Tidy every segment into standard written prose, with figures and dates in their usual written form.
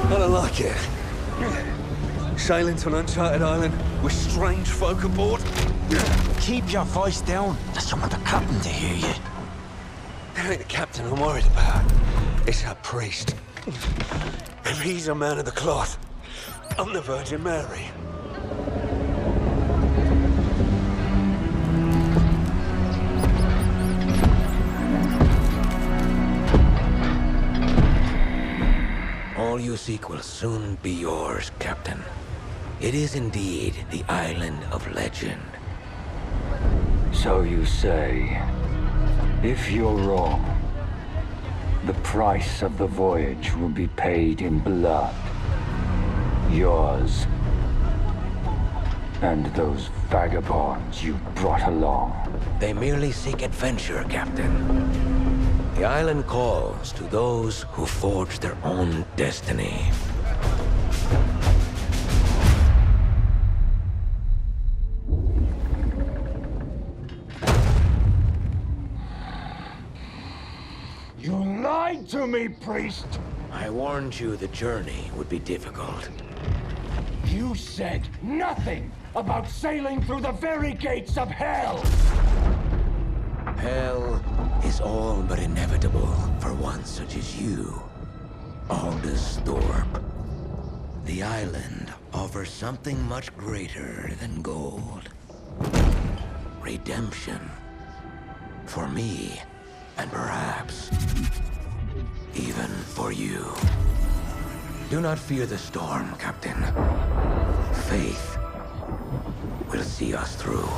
I don't like it. Sailing to an uncharted island with strange folk aboard. Keep your voice down. I just want the captain to hear you. It ain't the captain I'm worried about. It's that priest. If he's a man of the cloth, I'm the Virgin Mary. All you seek will soon be yours, Captain. It is indeed the island of legend. So you say. If you're wrong, the price of the voyage will be paid in blood. Yours. And those vagabonds you brought along. They merely seek adventure, Captain. The island calls to those who forge their own destiny. You lied to me, priest! I warned you the journey would be difficult. You said nothing about sailing through the very gates of hell! Hell is all but inevitable for one such as you, Aldous Thorpe. The island offers something much greater than gold. Redemption. For me, and perhaps even for you. Do not fear the storm, Captain. Faith will see us through.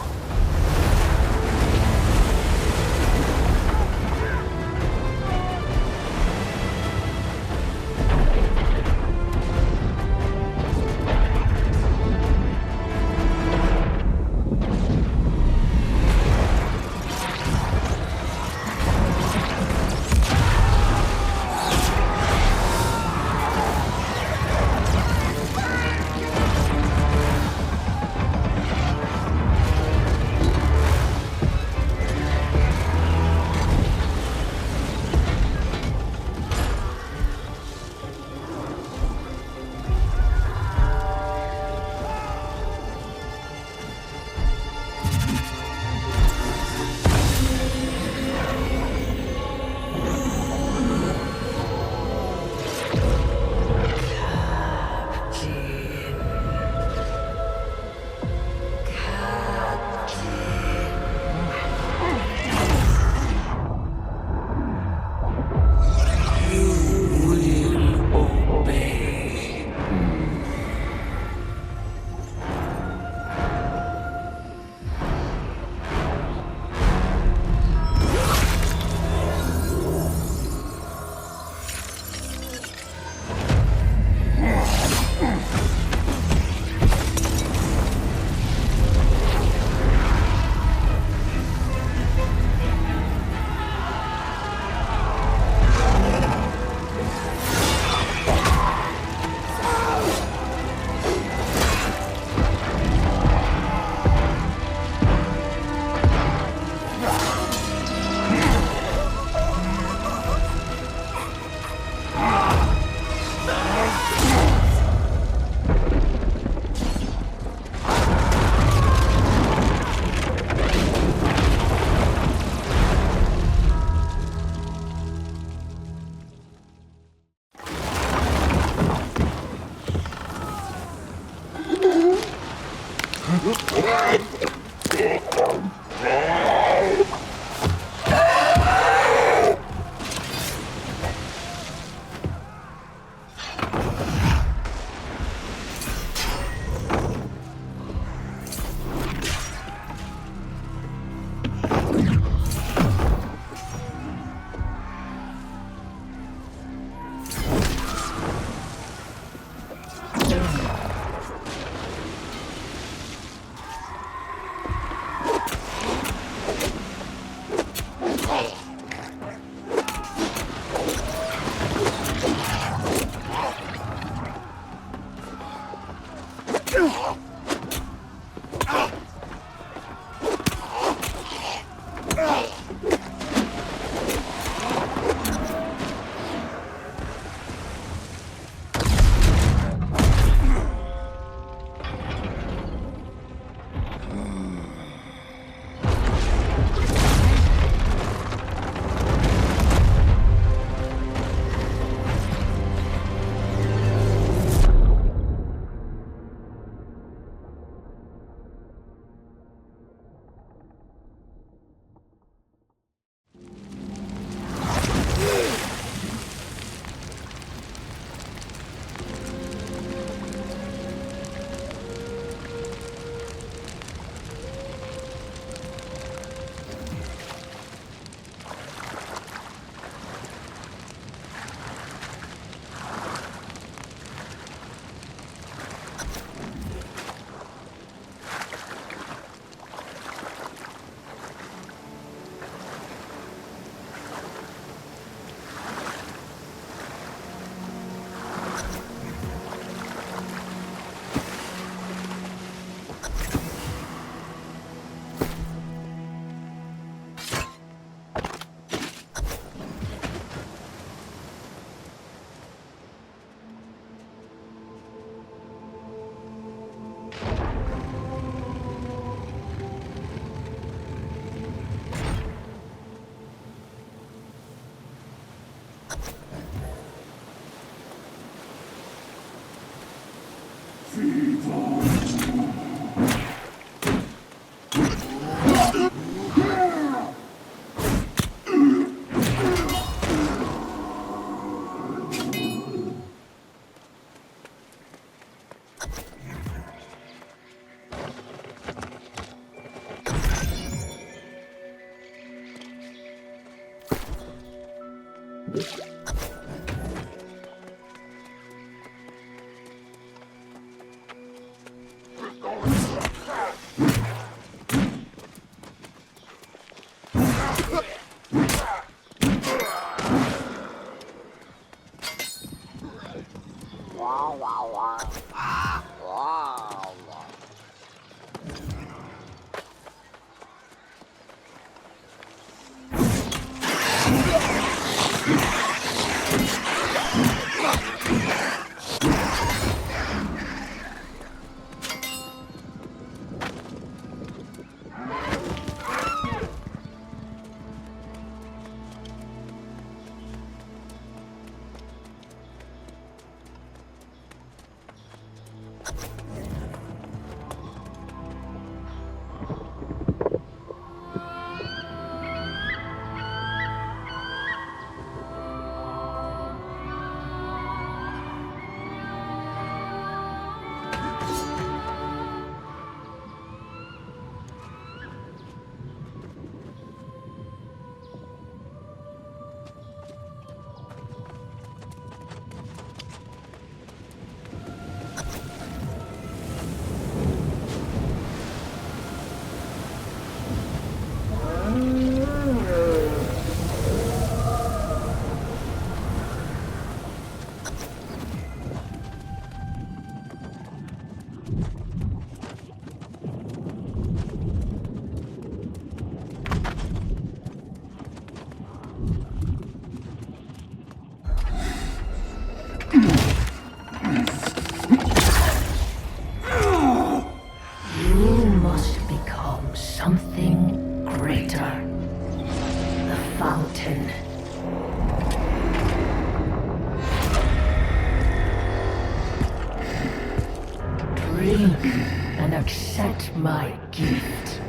Accept my gift.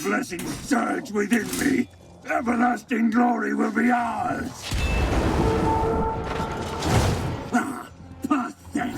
Blessings surge within me. Everlasting glory will be ours. Ah, pathetic.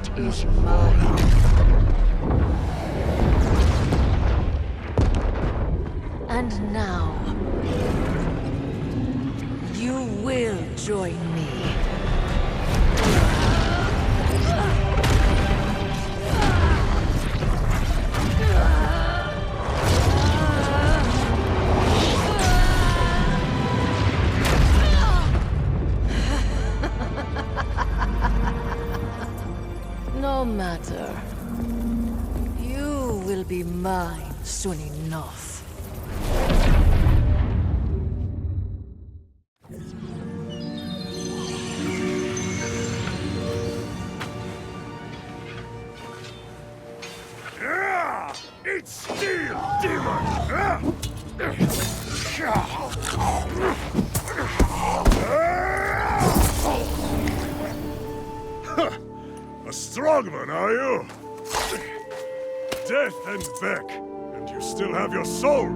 What is mine? And now, you will join me. No matter. You will be mine soon enough. It's steel, demon! A strong one, are you? Death and back, and you still have your soul.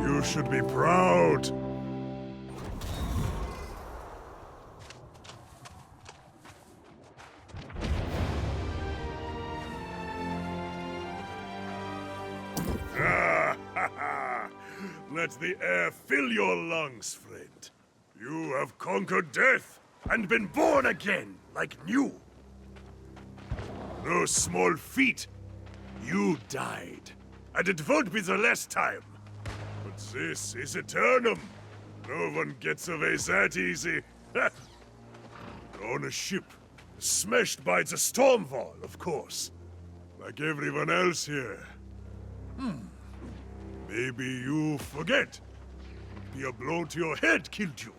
You should be proud. Let the air fill your lungs, friend. You have conquered death and been born again, like new. No small feat. You died, and it won't be the last time. But this is Aeternum. No one gets away that easy. On a ship, smashed by the storm wall, of course. Like everyone else here. Maybe you forget. Maybe a blow to your head killed you.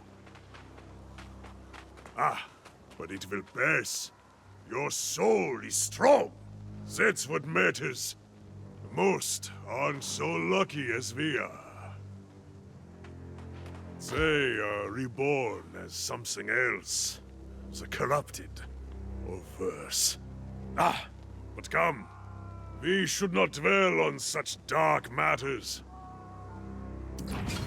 Ah, but it will pass. Your soul is strong. That's what matters. Most aren't so lucky as we are. They are reborn as something else. The corrupted, or worse. Ah, but come. We should not dwell on such dark matters.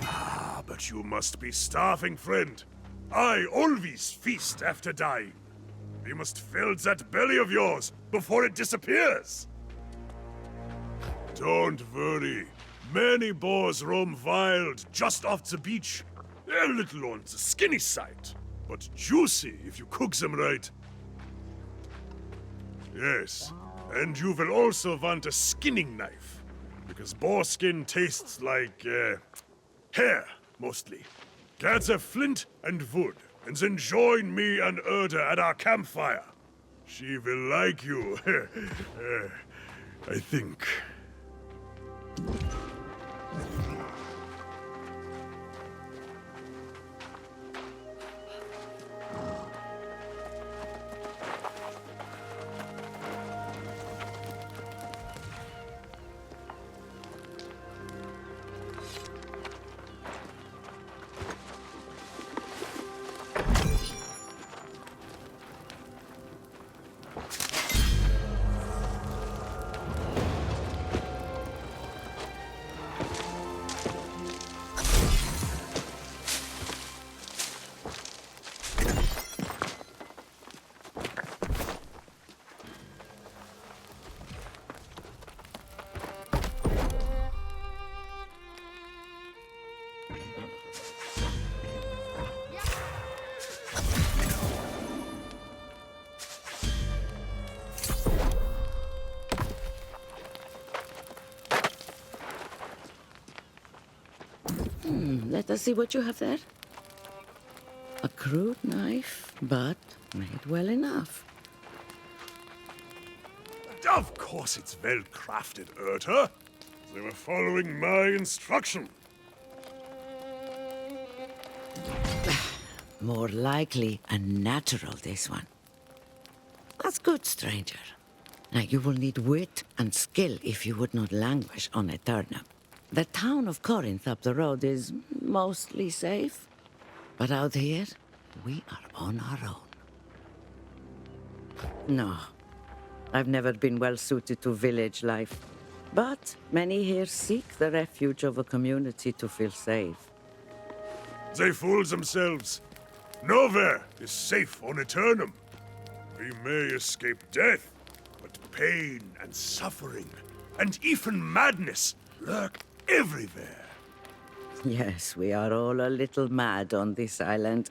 Ah, but you must be starving, friend. I always feast after dying. We must fill that belly of yours before it disappears. Don't worry. Many boars roam wild just off the beach. They're a little on the skinny side, but juicy if you cook them right. Yes. And you will also want a skinning knife, because boar skin tastes like, hair, mostly. Gather flint and wood, and then join me and Erda at our campfire. She will like you, I think. Let us see what you have there. A crude knife, but made well enough. Of course it's well crafted, Erda. They were following my instruction. More likely a natural, this one. That's good, stranger. Now you will need wit and skill if you would not languish on Aeternum. The town of Corinth up the road is mostly safe, but out here, we are on our own. No, I've never been well suited to village life, but many here seek the refuge of a community to feel safe. They fool themselves. Nowhere is safe on Aeternum. We may escape death, But pain and suffering, and even madness, lurk everywhere. Yes, we are all a little mad on this island.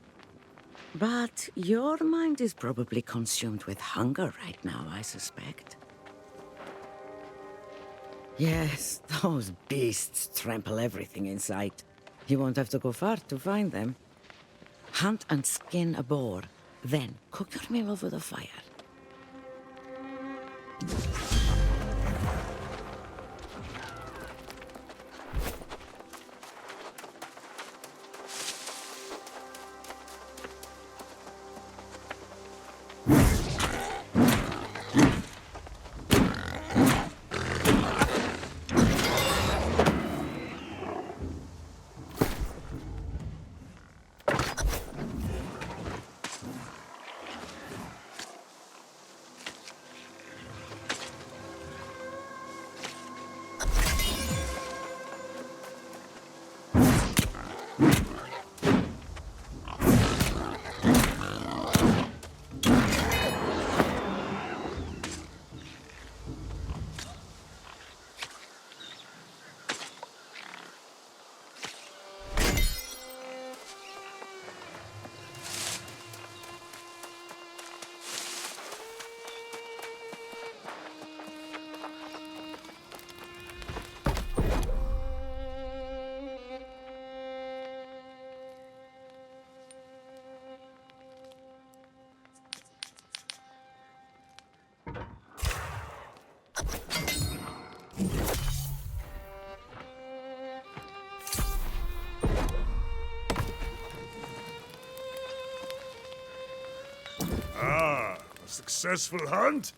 But your mind is probably consumed with hunger right now, I suspect. Yes, those beasts trample everything in sight. You won't have to go far to find them. Hunt and skin a boar, then cook your meal over the fire. A successful hunt?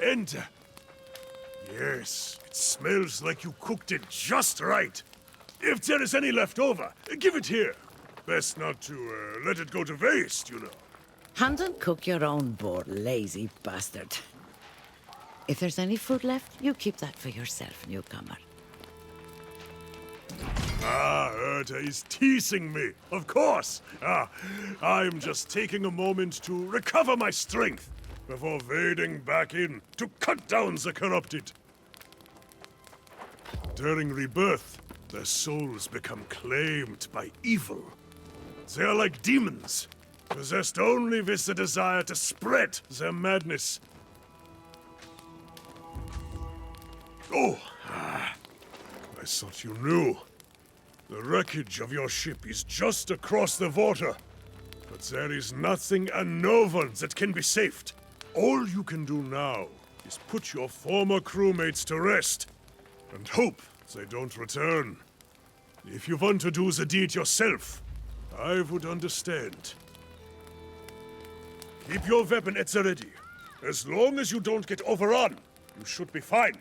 Enter. Yes, it smells like you cooked it just right. If there is any left over, give it here. Best not to let it go to waste, you know. Hunt and cook your own boar, lazy bastard. If there's any food left, you keep that for yourself, newcomer. Urta is teasing me, of course. I'm just taking a moment to recover my strength before wading back in to cut down the corrupted. During rebirth, their souls become claimed by evil. They are like demons, possessed only with the desire to spread their madness. Oh, I thought you knew. The wreckage of your ship is just across the water. But there is nothing and no one that can be saved. All you can do now is put your former crewmates to rest and hope they don't return. If you want to do the deed yourself, I would understand. Keep your weapon at the ready. As long as you don't get overrun, you should be fine.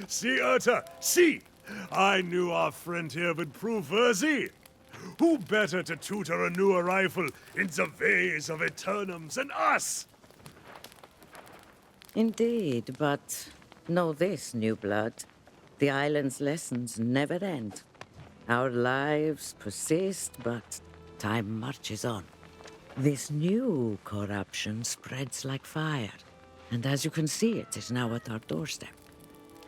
See, Urta, see! I knew our friend here would prove worthy. Who better to tutor a new arrival in the ways of Aeternum than us? Indeed, but know this, new blood. The island's lessons never end. Our lives persist, but time marches on. This new corruption spreads like fire, and as you can see, it is now at our doorstep.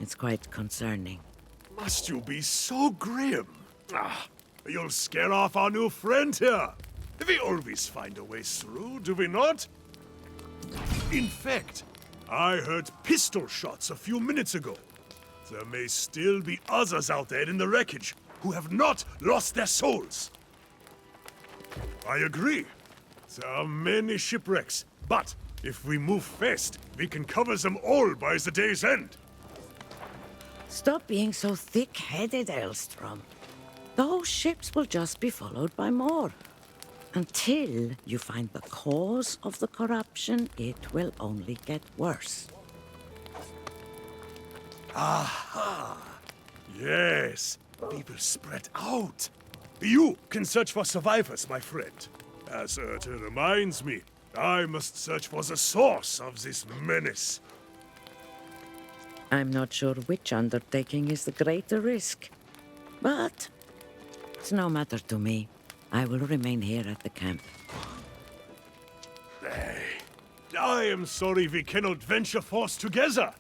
It's quite concerning. Must you be so grim? You'll scare off our new friend here. We always find a way through, do we not? In fact, I heard pistol shots a few minutes ago. There may still be others out there in the wreckage who have not lost their souls. I agree. There are many shipwrecks, but if we move fast, we can cover them all by the day's end. Stop being so thick-headed, Elstrom. Those ships will just be followed by more. Until you find the cause of the corruption, it will only get worse. Aha! Yes, we will spread out. You can search for survivors, my friend. As Urta reminds me, I must search for the source of this menace. I'm not sure which undertaking is the greater risk. But it's no matter to me. I will remain here at the camp. I am sorry we cannot venture forth together.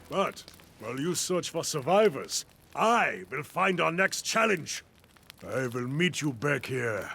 But while you search for survivors, I will find our next challenge. I will meet you back here.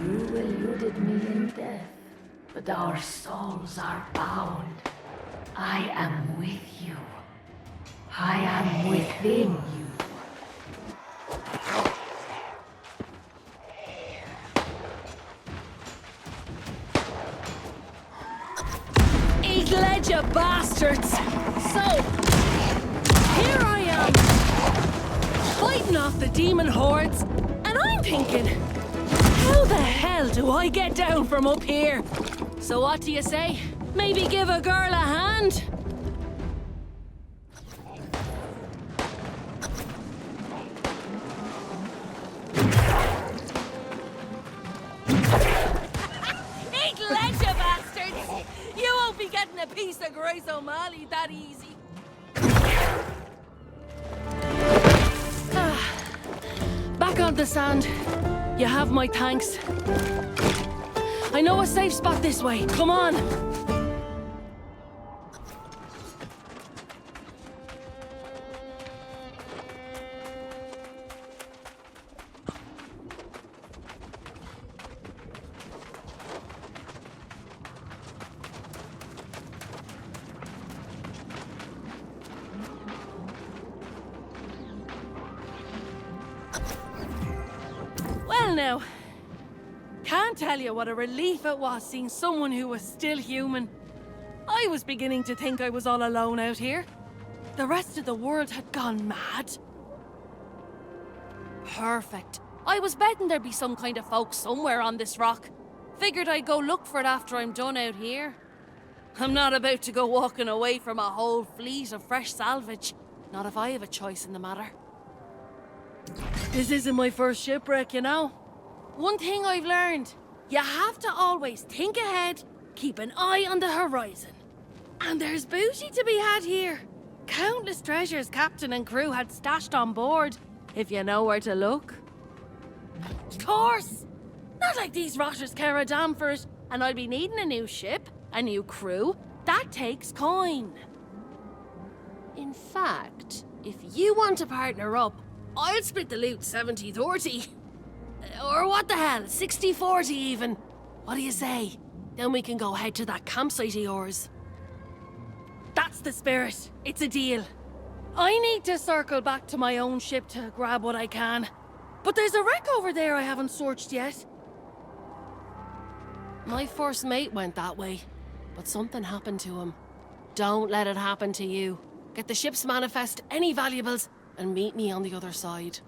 You eluded me in death, but our souls are bound. I am with you. I am within you. Eat you bastards! So, here I am, fighting off the demon hordes, and I'm thinking, how the hell do I get down from up here? So what do you say? Maybe give a girl a hand? Eat lead, you bastards! You won't be getting a piece of Grace O'Malley that easy. Back on the sand. You have my thanks. I know a safe spot this way. Come on! Well now, can't tell you what a relief it was seeing someone who was still human. I was beginning to think I was all alone out here. The rest of the world had gone mad. Perfect. I was betting there'd be some kind of folk somewhere on this rock. Figured I'd go look for it after I'm done out here. I'm not about to go walking away from a whole fleet of fresh salvage. Not if I have a choice in the matter. This isn't my first shipwreck, you know. One thing I've learned, you have to always think ahead, keep an eye on the horizon. And there's booty to be had here. Countless treasures captain and crew had stashed on board, if you know where to look. Of course! Not like these rotters care a damn for it, and I'll be needing a new ship, a new crew. That takes coin. In fact, if you want to partner up, I'll split the loot 70-30. Or what the hell, 60-40 even. What do you say? Then we can go head to that campsite of yours. That's the spirit. It's a deal. I need to circle back to my own ship to grab what I can. But there's a wreck over there I haven't searched yet. My first mate went that way, but something happened to him. Don't let it happen to you. Get the ship's manifest, any valuables, and meet me on the other side.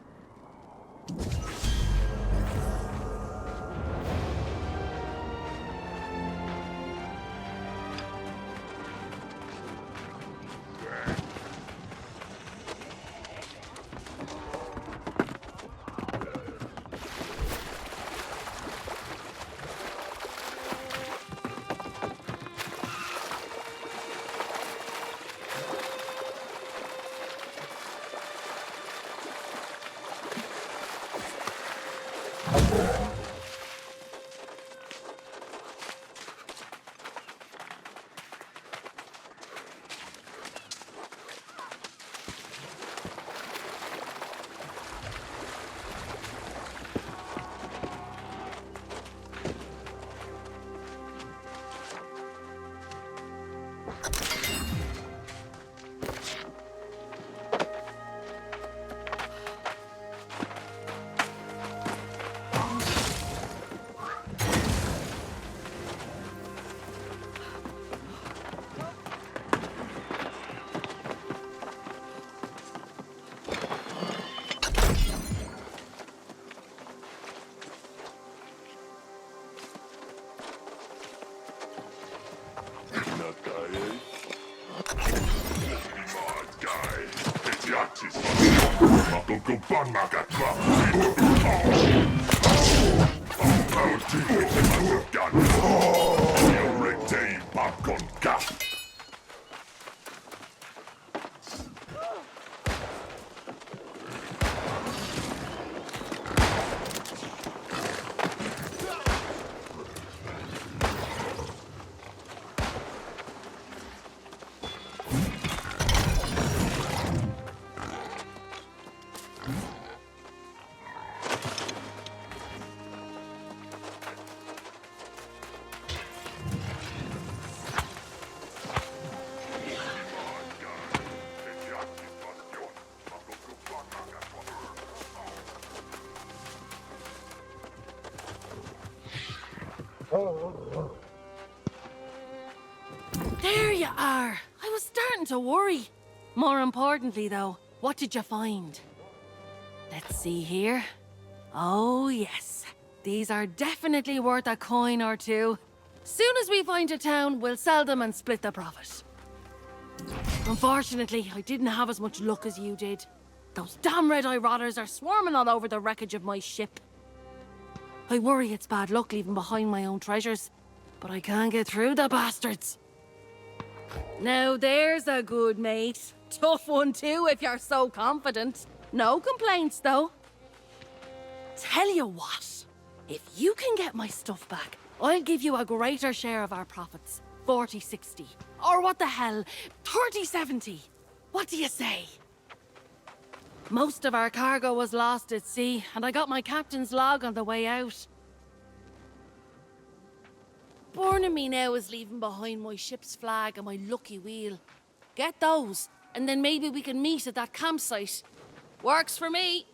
There you are. I was starting to worry. More importantly, though, what did you find? Let's see here. Oh, yes. These are definitely worth a coin or two. Soon as we find a town, we'll sell them and split the profit. Unfortunately, I didn't have as much luck as you did. Those damn red-eye rotters are swarming all over the wreckage of my ship. I worry it's bad luck leaving behind my own treasures, but I can't get through the bastards. Now there's a good mate. Tough one too, if you're so confident. No complaints, though. Tell you what, if you can get my stuff back, I'll give you a greater share of our profits. 40-60. Or what the hell, 30-70. What do you say? Most of our cargo was lost at sea, and I got my captain's log on the way out. Burning me now is leaving behind my ship's flag and my lucky wheel. Get those, and then maybe we can meet at that campsite. Works for me.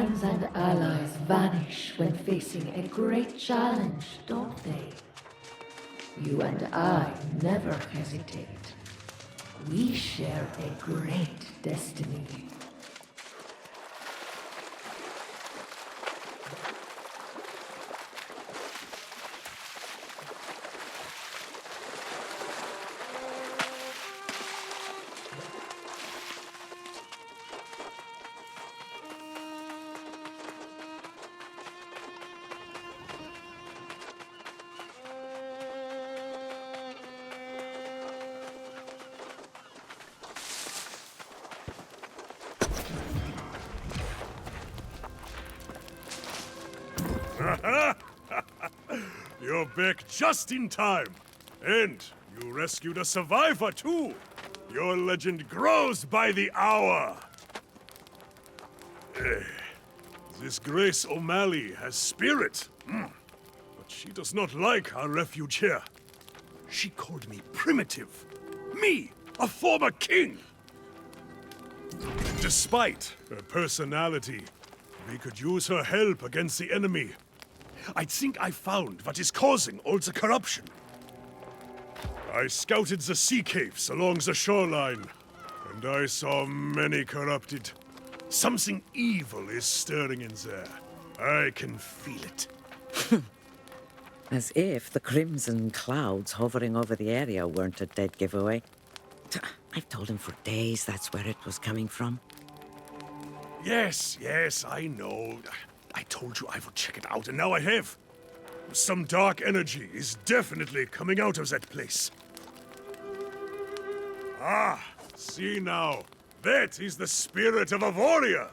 friends and allies vanish when facing a great challenge, don't they? You and I never hesitate. We share a great destiny. You're back just in time. And you rescued a survivor, too. Your legend grows by the hour. This Grace O'Malley has spirit. But she does not like our refuge here. She called me primitive. Me, a former king. Despite her personality, we could use her help against the enemy. I think I found what is causing all the corruption. I scouted the sea caves along the shoreline, and I saw many corrupted. Something evil is stirring in there. I can feel it. As if the crimson clouds hovering over the area weren't a dead giveaway. I've told him for days that's where it was coming from. Yes, I know. I told you I would check it out, and now I have. Some dark energy is definitely coming out of that place. Ah, see now. That is the spirit of a warrior.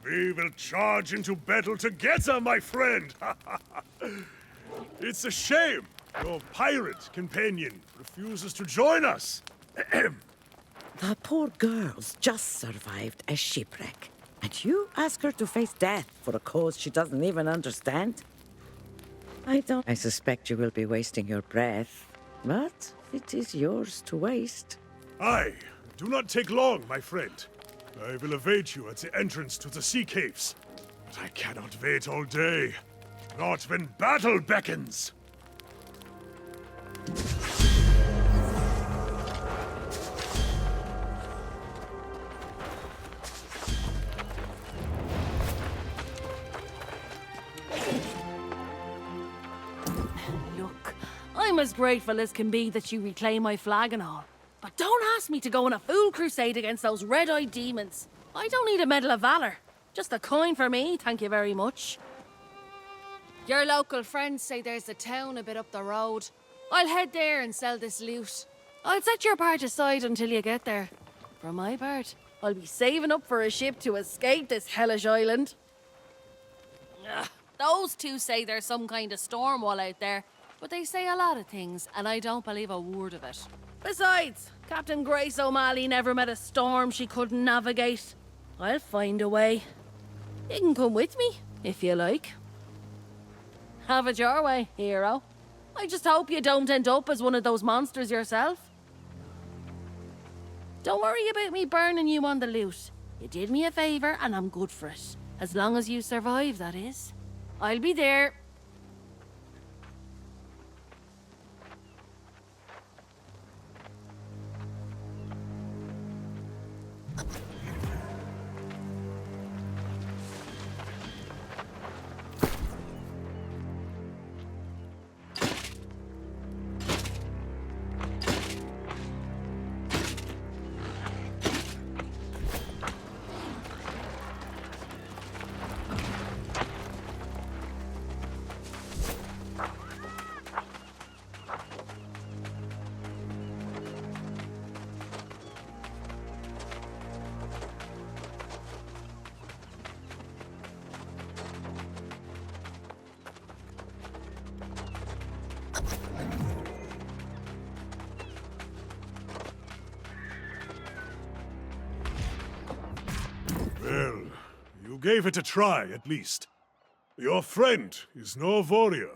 We will charge into battle together, my friend. It's a shame your pirate companion refuses to join us. The poor girl's just survived a shipwreck. And you ask her to face death for a cause she doesn't even understand? I suspect you will be wasting your breath, but it is yours to waste. Aye, do not take long, my friend. I will await you at the entrance to the sea caves. But I cannot wait all day. Not when battle beckons. Look, I'm as grateful as can be that you reclaim my flag and all. But don't ask me to go on a fool crusade against those red-eyed demons. I don't need a Medal of Valor. Just a coin for me, thank you very much. Your local friends say there's a town a bit up the road. I'll head there and sell this loot. I'll set your part aside until you get there. For my part, I'll be saving up for a ship to escape this hellish island. Ugh, those two say there's some kind of storm wall out there, but they say a lot of things, and I don't believe a word of it. Besides, Captain Grace O'Malley never met a storm she couldn't navigate. I'll find a way. You can come with me, if you like. Have it your way, hero. I just hope you don't end up as one of those monsters yourself. Don't worry about me burning you on the loot. You did me a favor and I'm good for it. As long as you survive, that is. I'll be there. Well, you gave it a try, at least. Your friend is no warrior,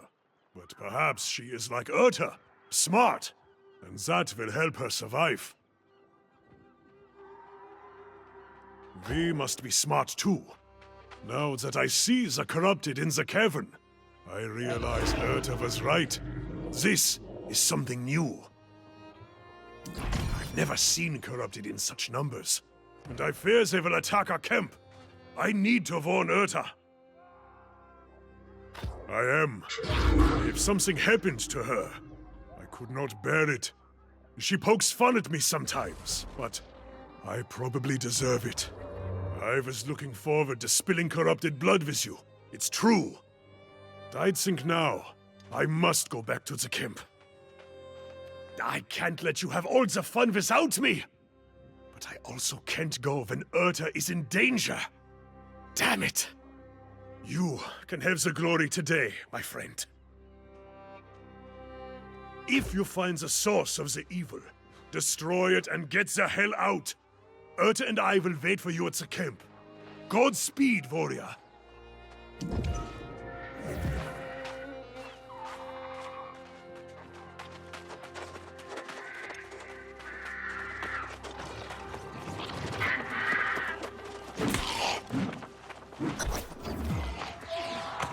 but perhaps she is like Urta, smart, and that will help her survive. We must be smart too. Now that I see the corrupted in the cavern, I realize Urta was right. This is something new. I've never seen corrupted in such numbers, and I fear they will attack our camp. I need to warn Urta. I am. If something happened to her, I could not bear it. She pokes fun at me sometimes, but I probably deserve it. I was looking forward to spilling corrupted blood with you. It's true. I'd think now, I must go back to the camp. I can't let you have all the fun without me. But I also can't go when Urta is in danger. Damn it. You can have the glory today, my friend. If you find the source of the evil, destroy it and get the hell out. Urta and I will wait for you at the camp. Godspeed, warrior.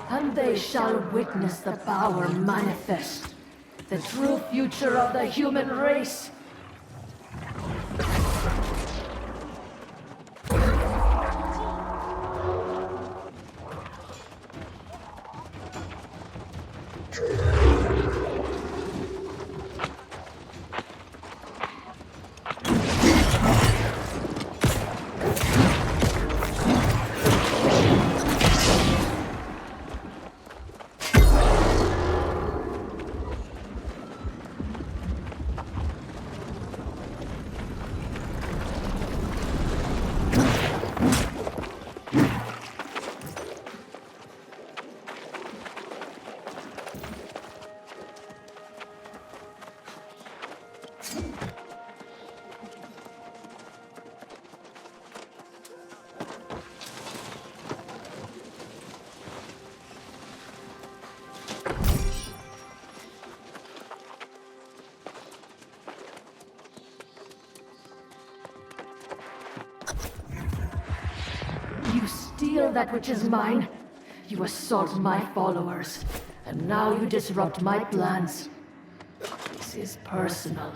And they shall witness the power manifest, the true future of the human race. You steal that which is mine. You assault my followers. And now you disrupt my plans. This is personal.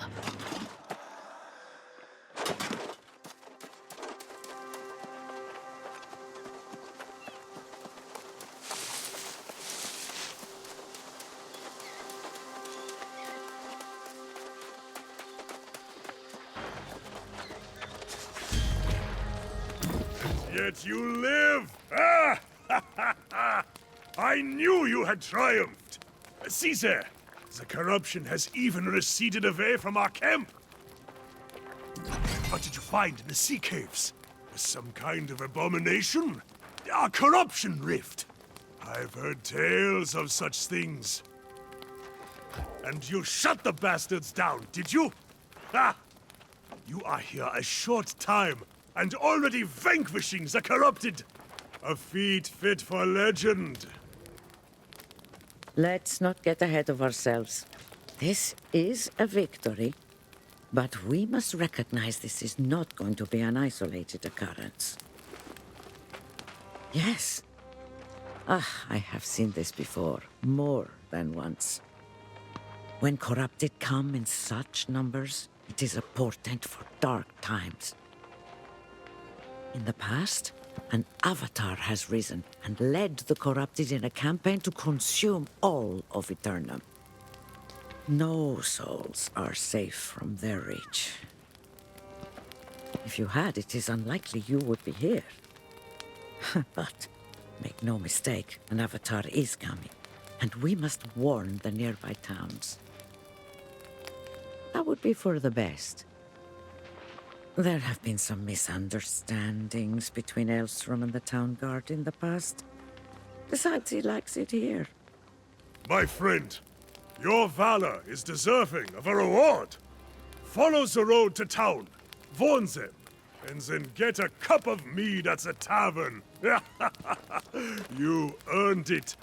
Yet you live! Ah! I knew you had triumphed! See there! The corruption has even receded away from our camp! What did you find in the sea caves? Some kind of abomination? A corruption rift? I've heard tales of such things. And you shut the bastards down, did you? Ha! You are here a short time, and already vanquishing the corrupted! A feat fit for legend. Let's not get ahead of ourselves. This is a victory, but we must recognize this is not going to be an isolated occurrence. Yes. I have seen this before, more than once. When corrupted come in such numbers, it is a portent for dark times. In the past, an avatar has risen and led the corrupted in a campaign to consume all of Aeternum. No souls are safe from their reach. If you had, it is unlikely you would be here. But make no mistake, an avatar is coming, and we must warn the nearby towns. That would be for the best. There have been some misunderstandings between Elstrom and the town guard in the past. Besides, he likes it here. My friend, your valor is deserving of a reward. Follow the road to town, warn them, and then get a cup of mead at the tavern. You earned it.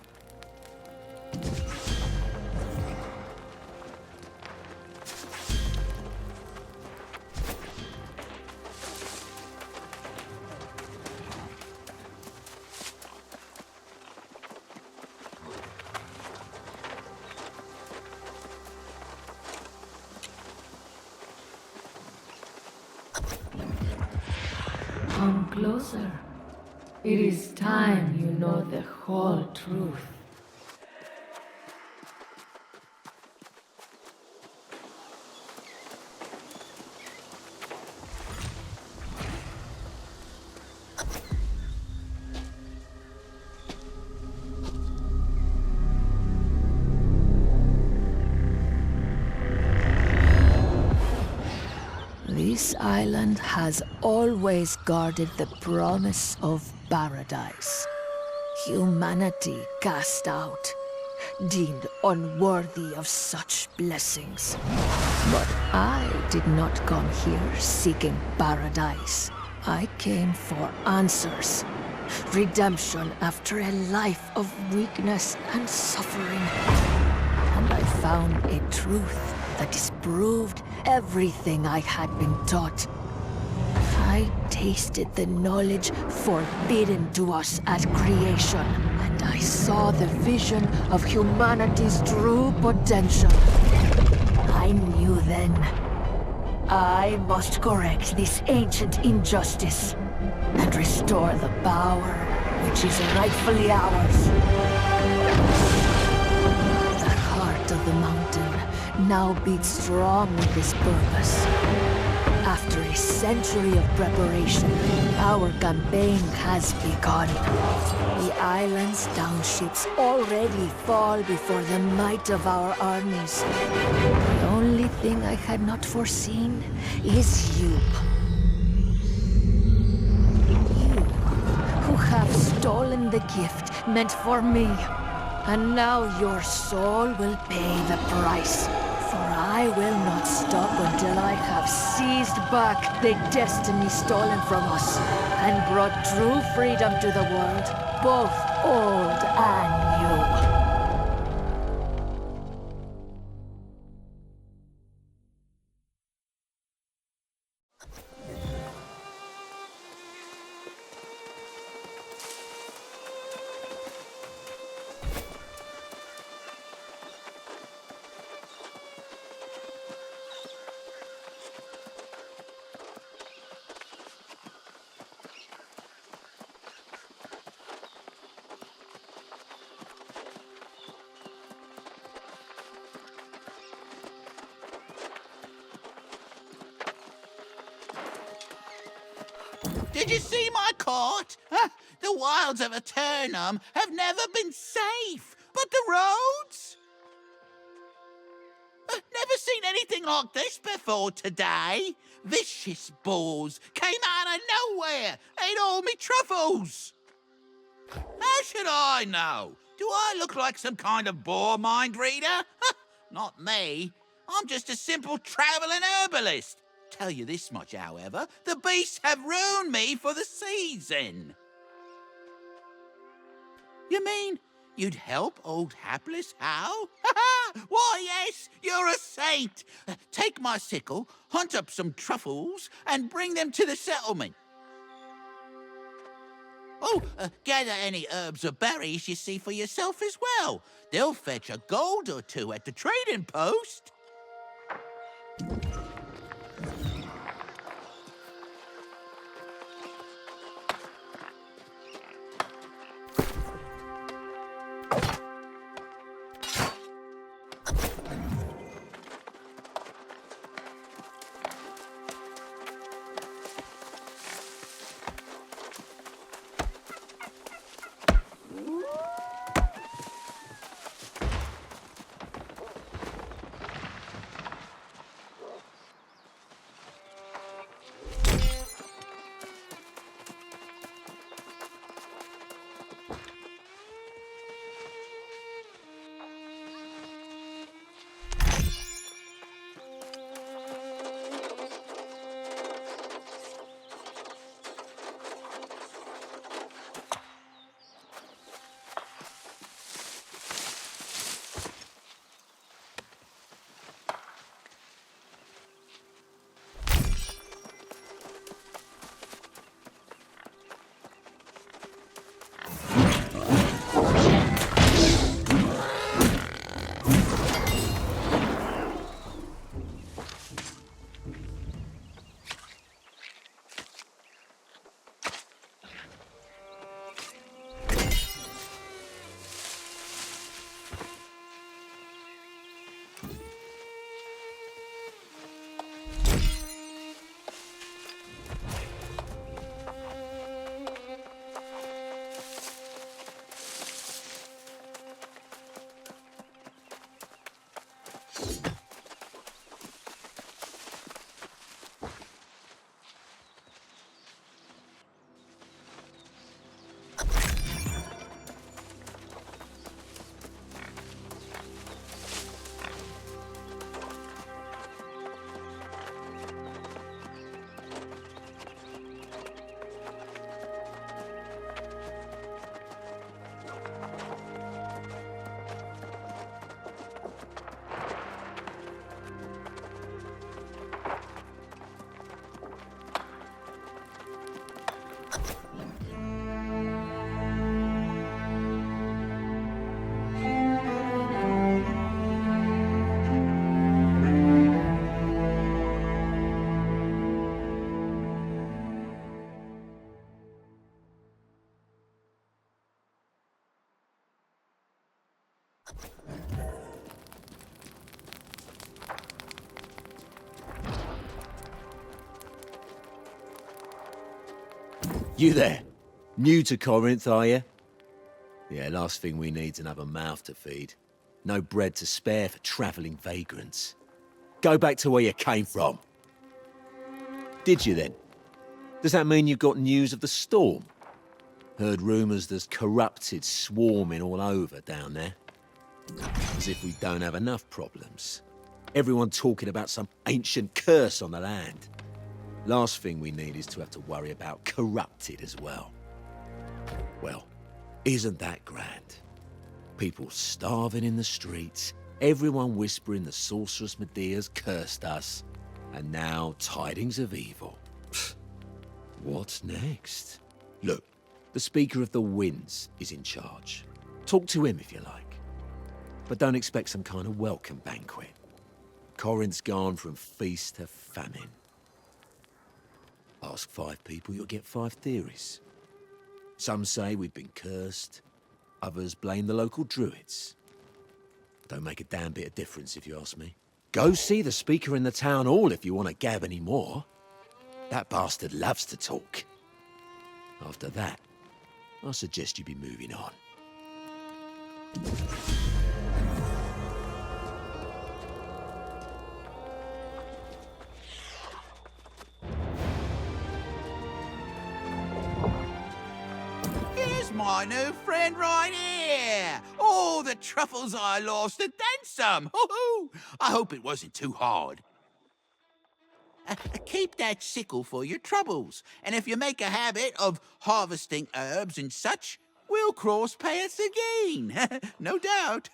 Come closer. It is time you know the whole truth. This island has always guarded the promise of paradise. Humanity cast out, deemed unworthy of such blessings. But I did not come here seeking paradise. I came for answers. Redemption after a life of weakness and suffering. And I found a truth that disproved everything I had been taught. I tasted the knowledge forbidden to us at creation, and I saw the vision of humanity's true potential. I knew then, I must correct this ancient injustice and restore the power which is rightfully ours. The heart of the mountain now beats strong with this purpose. After a century of preparation, our campaign has begun. The island's townships already fall before the might of our armies. The only thing I had not foreseen is you. You, who have stolen the gift meant for me. And now your soul will pay the price. For I will not stop until I have seized back the destiny stolen from us and brought true freedom to the world, both old and new. Did you see my court? The wilds of Aeternum have never been safe, but the roads? Never seen anything like this before today. Vicious boars came out of nowhere, ate all me truffles. How should I know? Do I look like some kind of boar mind reader? Not me. I'm just a simple travelling herbalist. Tell you this much, however, the beasts have ruined me for the season. You mean you'd help old hapless Hal? Why, yes, you're a saint. Take my sickle, hunt up some truffles, and bring them to the settlement. Oh, gather any herbs or berries you see for yourself as well. They'll fetch a gold or two at the trading post. You there? New to Corinth, are you? Yeah, last thing we need's another mouth to feed. No bread to spare for travelling vagrants. Go back to where you came from. Did you then? Does that mean you got news of the storm? Heard rumours there's corrupted swarming all over down there. As if we don't have enough problems. Everyone talking about some ancient curse on the land. Last thing we need is to have to worry about corrupted as well. Well, isn't that grand? People starving in the streets, everyone whispering the sorceress Medea's cursed us, and now tidings of evil. What's next? Look, the Speaker of the Winds is in charge. Talk to him if you like. But don't expect some kind of welcome banquet. Corinth's gone from feast to famine. Ask 5 people, you'll get 5 theories. Some say we've been cursed. Others blame the local druids. Don't make a damn bit of difference if you ask me. Go see the speaker in the town hall if you want to gab any more. That bastard loves to talk. After that, I suggest you be moving on. My new friend right here! Oh, the truffles I lost and then some! Hoo-hoo! I hope it wasn't too hard. Keep that sickle for your troubles, and if you make a habit of harvesting herbs and such, we'll cross paths again. No doubt.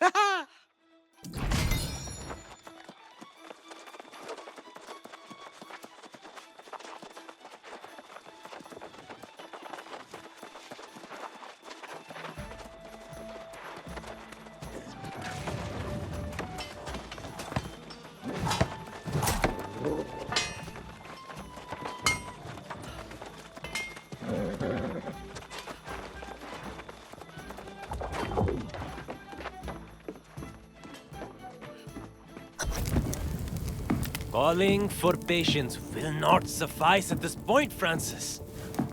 Calling for patience will not suffice at this point, Francis.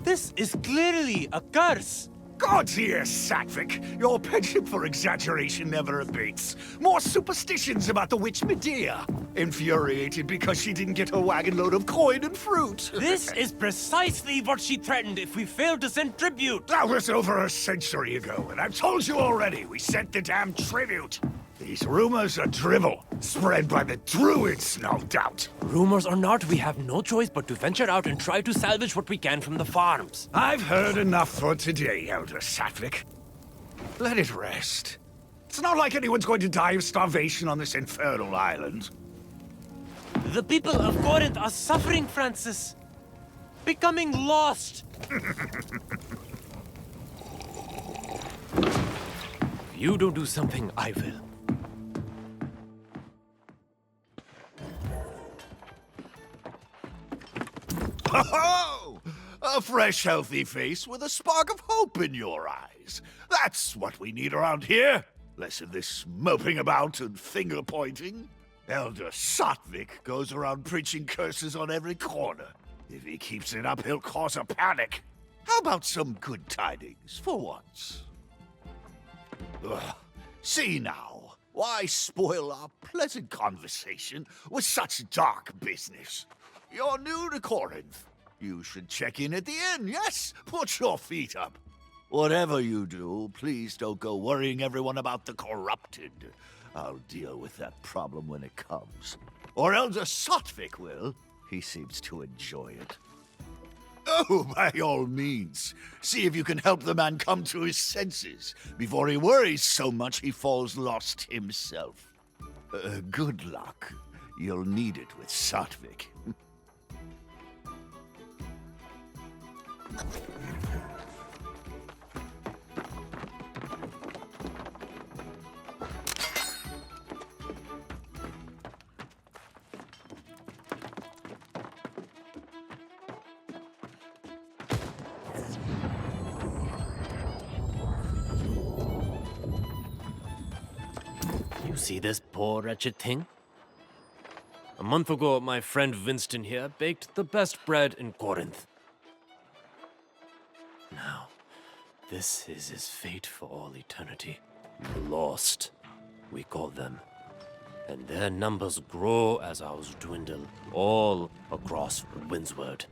This is clearly a curse. God dear, Satvik, your penchant for exaggeration never abates. More superstitions about the witch Medea. Infuriated because she didn't get her wagon load of coin and fruit. This is precisely what she threatened if we failed to send tribute. That was over a century ago, and I've told you already, we sent the damn tribute. These rumors are drivel, spread by the druids, no doubt. Rumors or not, we have no choice but to venture out and try to salvage what we can from the farms. I've heard enough for today, Elder Satvik. Let it rest. It's not like anyone's going to die of starvation on this infernal island. The people of Corinth are suffering, Francis. Becoming lost. If you don't do something, I will. Ho-ho! A fresh, healthy face with a spark of hope in your eyes. That's what we need around here. Less of this moping about and finger-pointing. Elder Satvik goes around preaching curses on every corner. If he keeps it up, he'll cause a panic. How about some good tidings, for once? Ugh. See now, why spoil our pleasant conversation with such dark business? You're new to Corinth. You should check in at the inn, yes? Put your feet up. Whatever you do, please don't go worrying everyone about the corrupted. I'll deal with that problem when it comes. Or Elder Satvik will. He seems to enjoy it. Oh, by all means. See if you can help the man come to his senses before he worries so much he falls lost himself. Good luck. You'll need it with Satvik. You see this poor wretched thing? A month ago, my friend Winston here baked the best bread in Corinth. Now, this is his fate for all eternity. The lost, we call them. And their numbers grow as ours dwindle, all across Windsward.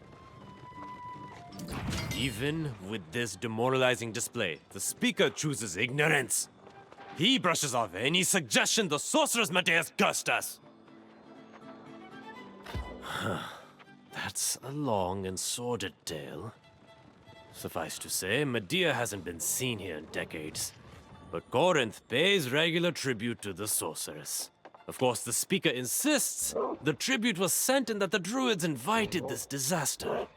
Even with this demoralizing display, the speaker chooses ignorance. He brushes off any suggestion the sorceress Medea's cursed us. That's a long and sordid tale. Suffice to say, Medea hasn't been seen here in decades. But Corinth pays regular tribute to the sorceress. Of course, the speaker insists the tribute was sent and that the druids invited this disaster.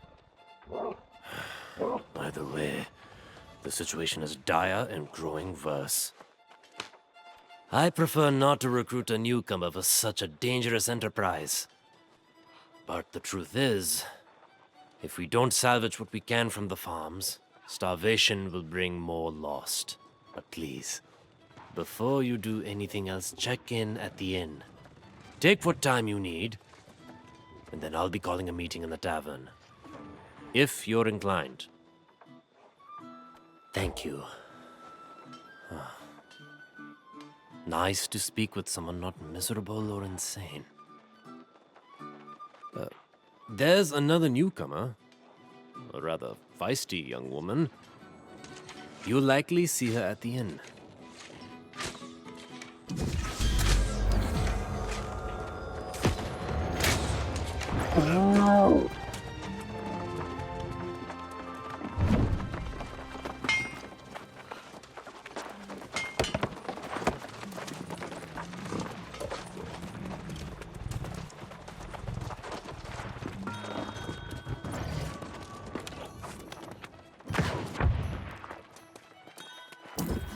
Either way, the situation is dire and growing worse. I prefer not to recruit a newcomer for such a dangerous enterprise. But the truth is, if we don't salvage what we can from the farms, starvation will bring more lost. But please, before you do anything else, check in at the inn. Take what time you need, and then I'll be calling a meeting in the tavern. If you're inclined. Thank you. Nice to speak with someone not miserable or insane. There's another newcomer. A rather feisty young woman. You'll likely see her at the inn.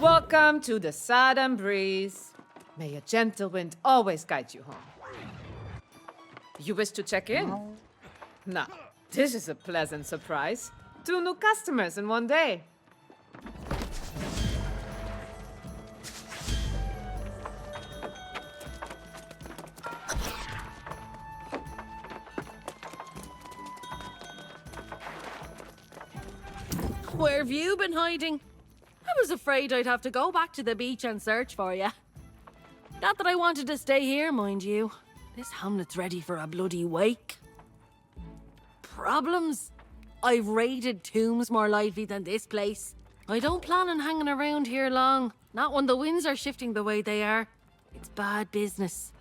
Welcome to the Southern Breeze. May a gentle wind always guide you home. You wish to check in? Now, this is a pleasant surprise. 2 new customers in one day. Where have you been hiding? I was afraid I'd have to go back to the beach and search for you. Not that I wanted to stay here, mind you. This hamlet's ready for a bloody wake. Problems? I've raided tombs more lively than this place. I don't plan on hanging around here long. Not when the winds are shifting the way they are. It's bad business.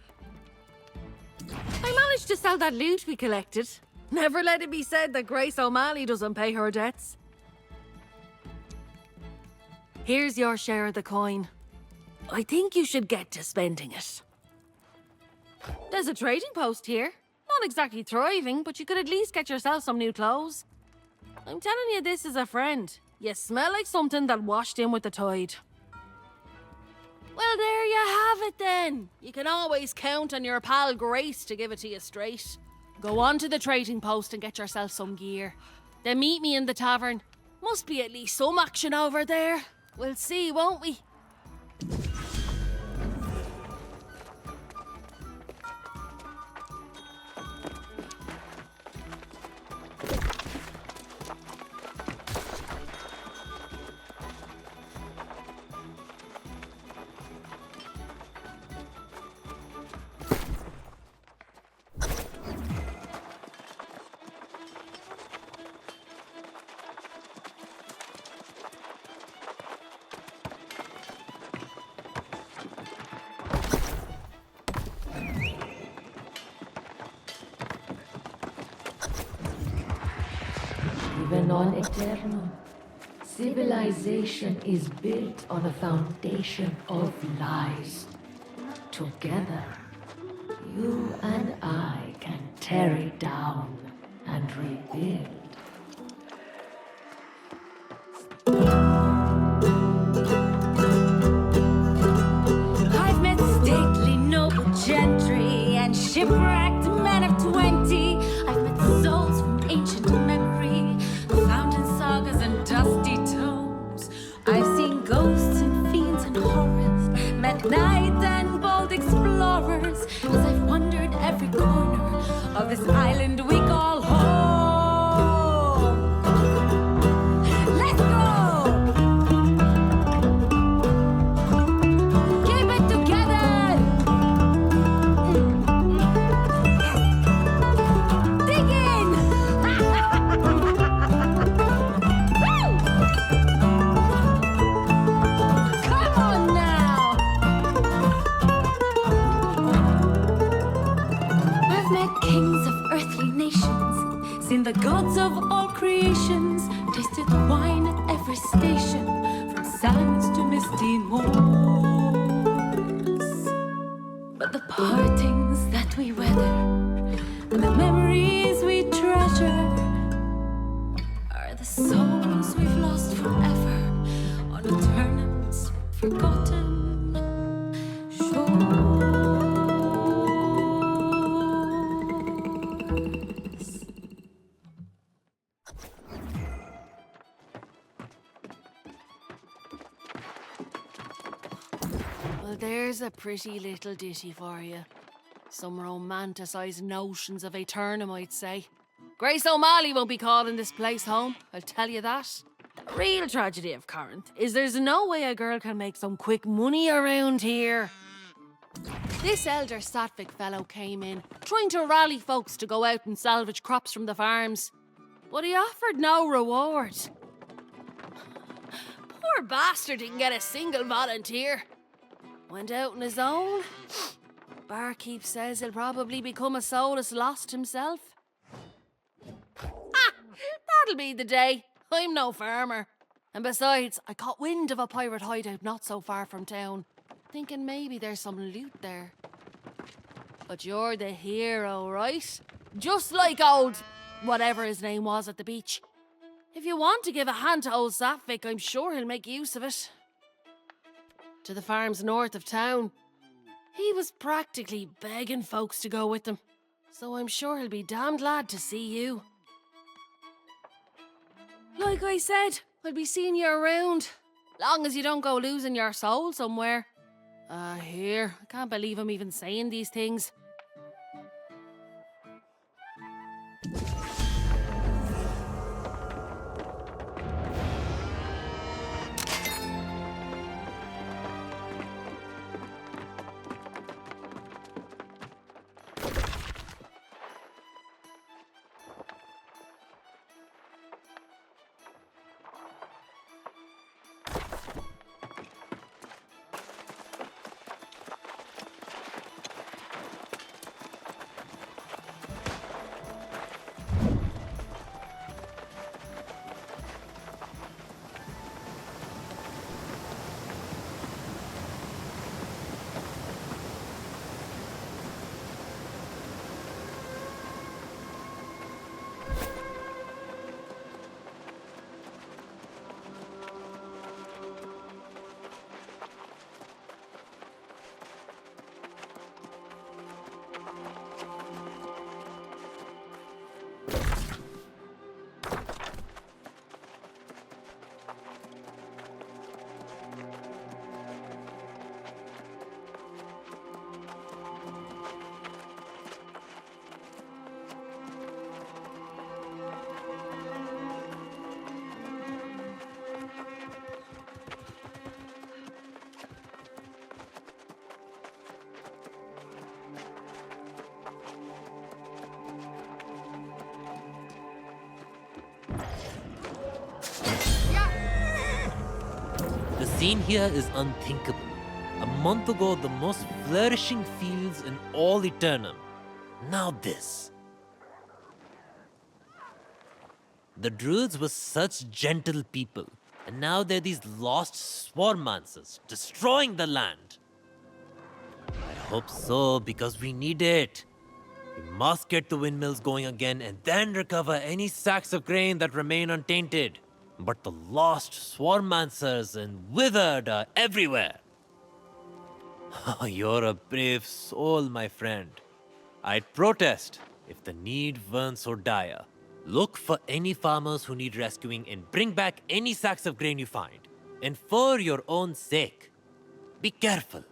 I managed to sell that loot we collected. Never let it be said that Grace O'Malley doesn't pay her debts. Here's your share of the coin. I think you should get to spending it. There's a trading post here. Not exactly thriving, but you could at least get yourself some new clothes. I'm telling you this as a friend. You smell like something that washed in with the tide. Well, there you have it then. You can always count on your pal Grace to give it to you straight. Go on to the trading post and get yourself some gear. Then meet me in the tavern. Must be at least some action over there. We'll see, won't we? Even on Aeternum, civilization is built on a foundation of lies. Together, you and I can tear it down and rebuild. I've met stately noble gentry and shipwrecked men of 20. I've met souls from ancient memory, found in sagas and dusty tomes. I've seen ghosts and fiends and horrors, met knights and bold explorers, as I've wandered every corner of this island we call home. Let's devastation, from sands to misty moors. But the partings that we weather and the memories we treasure are the souls we've lost forever on Aeternum's forgotten shores. Well, there's a pretty little ditty for you. Some romanticised notions of Aeternum, I'd say. Grace O'Malley won't be calling this place home, I'll tell you that. The real tragedy of Corinth is there's no way a girl can make some quick money around here. This elder Sattvic fellow came in, trying to rally folks to go out and salvage crops from the farms. But he offered no reward. Poor bastard didn't get a single volunteer. Went out on his own. Barkeep says he'll probably become a soulless lost himself. That'll be the day. I'm no farmer. And besides, I caught wind of a pirate hideout not so far from town, thinking maybe there's some loot there. But you're the hero, right? Just like old whatever his name was at the beach. If you want to give a hand to old Sattvic, I'm sure he'll make use of it. To the farms north of town. He was practically begging folks to go with him, so I'm sure he'll be damned glad to see you. Like I said, I'll be seeing you around, long as you don't go losing your soul somewhere. Here, I can't believe I'm even saying these things. The scene here is unthinkable. A month ago, the most flourishing fields in all Aeternum. Now this. The druids were such gentle people, and now they're these lost swarmancers, destroying the land. I hope so, because we need it. We must get the windmills going again and then recover any sacks of grain that remain untainted. But the lost swarmancers and withered are everywhere. You're a brave soul, my friend. I'd protest if the need weren't so dire. Look for any farmers who need rescuing and bring back any sacks of grain you find. And for your own sake, be careful.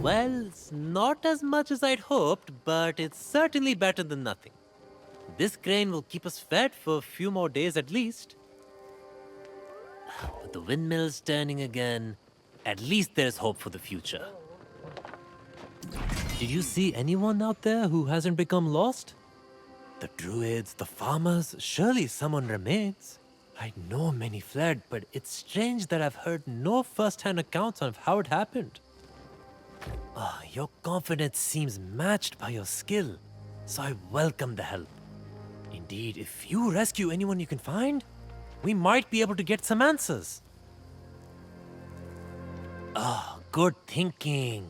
Well, it's not as much as I'd hoped, but it's certainly better than nothing. This grain will keep us fed for a few more days at least. But the windmill's turning again. At least there's hope for the future. Did you see anyone out there who hasn't become lost? The druids, the farmers, surely someone remains. I know many fled, but it's strange that I've heard no first-hand accounts of how it happened. Your confidence seems matched by your skill, so I welcome the help. Indeed, if you rescue anyone you can find, we might be able to get some answers. Good thinking.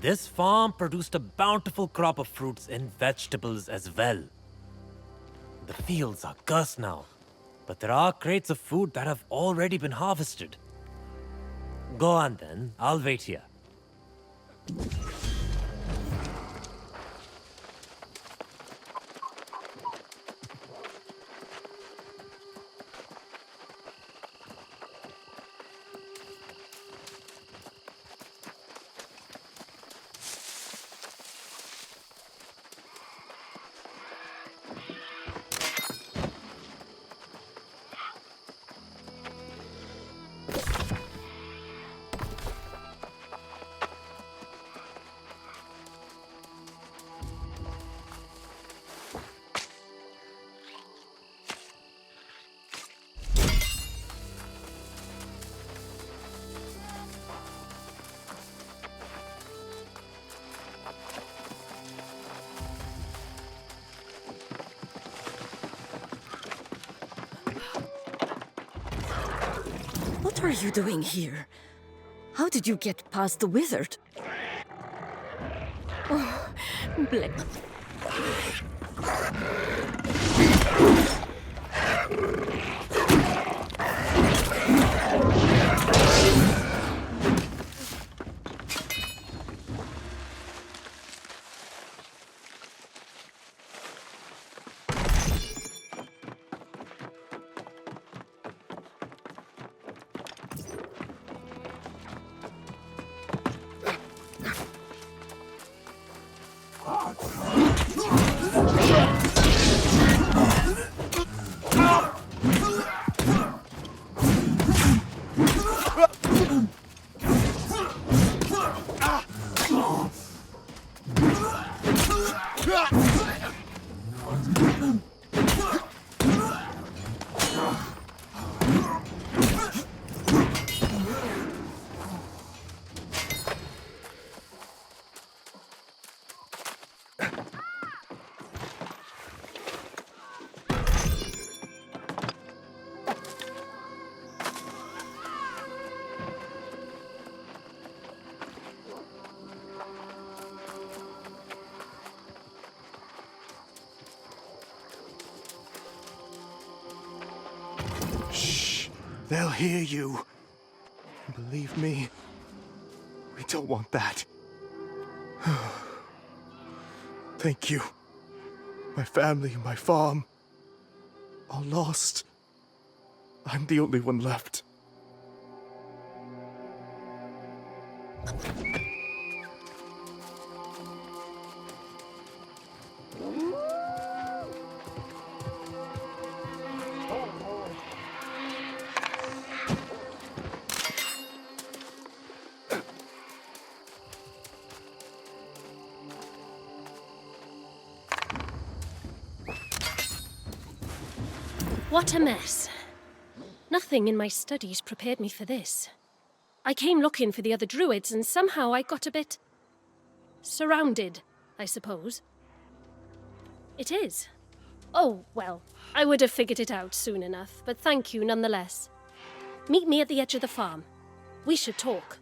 This farm produced a bountiful crop of fruits and vegetables as well. The fields are cursed now, but there are crates of food that have already been harvested. Go on then, I'll wait here. What are you doing here? How did you get past the wizard? Oh, bless. They'll hear you. Believe me, we don't want that. Thank you. My family, my farm, all lost. I'm the only one left. What a mess. Nothing in my studies prepared me for this. I came looking for the other druids and somehow I got a bit... surrounded, I suppose. It is. Oh, well, I would have figured it out soon enough, but thank you nonetheless. Meet me at the edge of the farm. We should talk.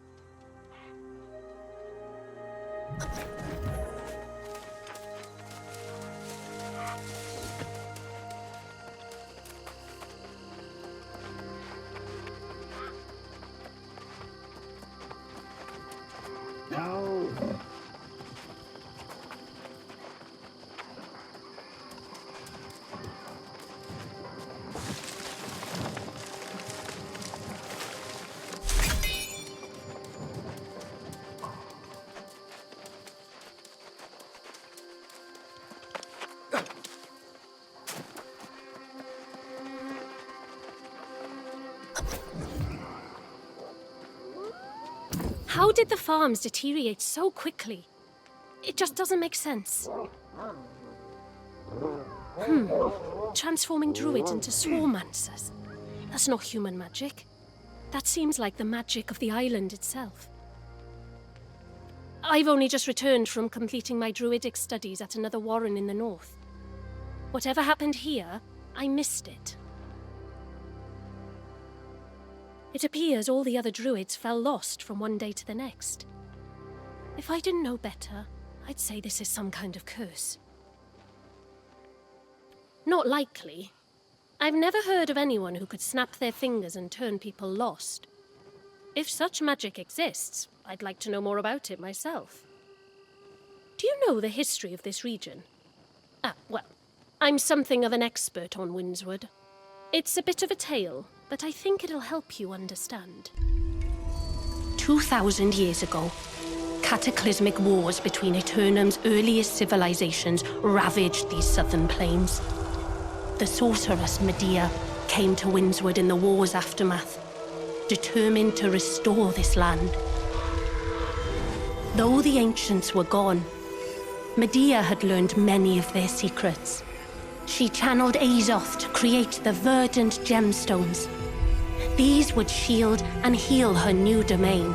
How did the farms deteriorate so quickly? It just doesn't make sense. Transforming druids into swarmancers. That's not human magic. That seems like the magic of the island itself. I've only just returned from completing my druidic studies at another warren in the north. Whatever happened here, I missed it. It appears all the other druids fell lost from one day to the next. If I didn't know better, I'd say this is some kind of curse. Not likely. I've never heard of anyone who could snap their fingers and turn people lost. If such magic exists, I'd like to know more about it myself. Do you know the history of this region? Well, I'm something of an expert on Windswood. It's a bit of a tale, but I think it'll help you understand. 2,000 years ago, cataclysmic wars between Aeternum's earliest civilizations ravaged these southern plains. The sorceress Medea came to Windswood in the war's aftermath, determined to restore this land. Though the ancients were gone, Medea had learned many of their secrets. She channeled Azoth to create the Verdant Gemstones. These would shield and heal her new domain.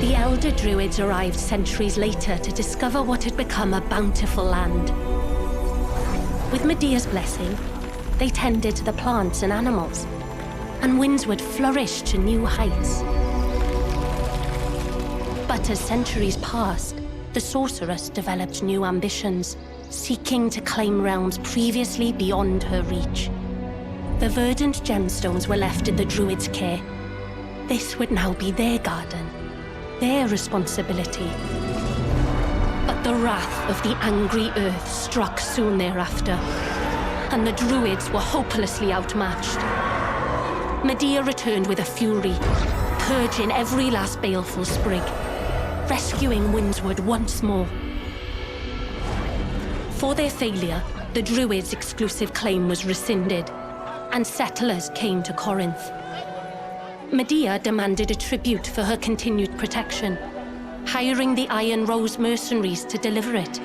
The Elder Druids arrived centuries later to discover what had become a bountiful land. With Medea's blessing, they tended to the plants and animals, and Windswood flourished to new heights. But as centuries passed, the sorceress developed new ambitions, seeking to claim realms previously beyond her reach. The Verdant Gemstones were left in the Druids' care. This would now be their garden, their responsibility. But the wrath of the angry earth struck soon thereafter, and the Druids were hopelessly outmatched. Medea returned with a fury, purging every last baleful sprig, rescuing Windswood once more. For their failure, the Druids' exclusive claim was rescinded, and settlers came to Corinth. Medea demanded a tribute for her continued protection, hiring the Iron Rose mercenaries to deliver it.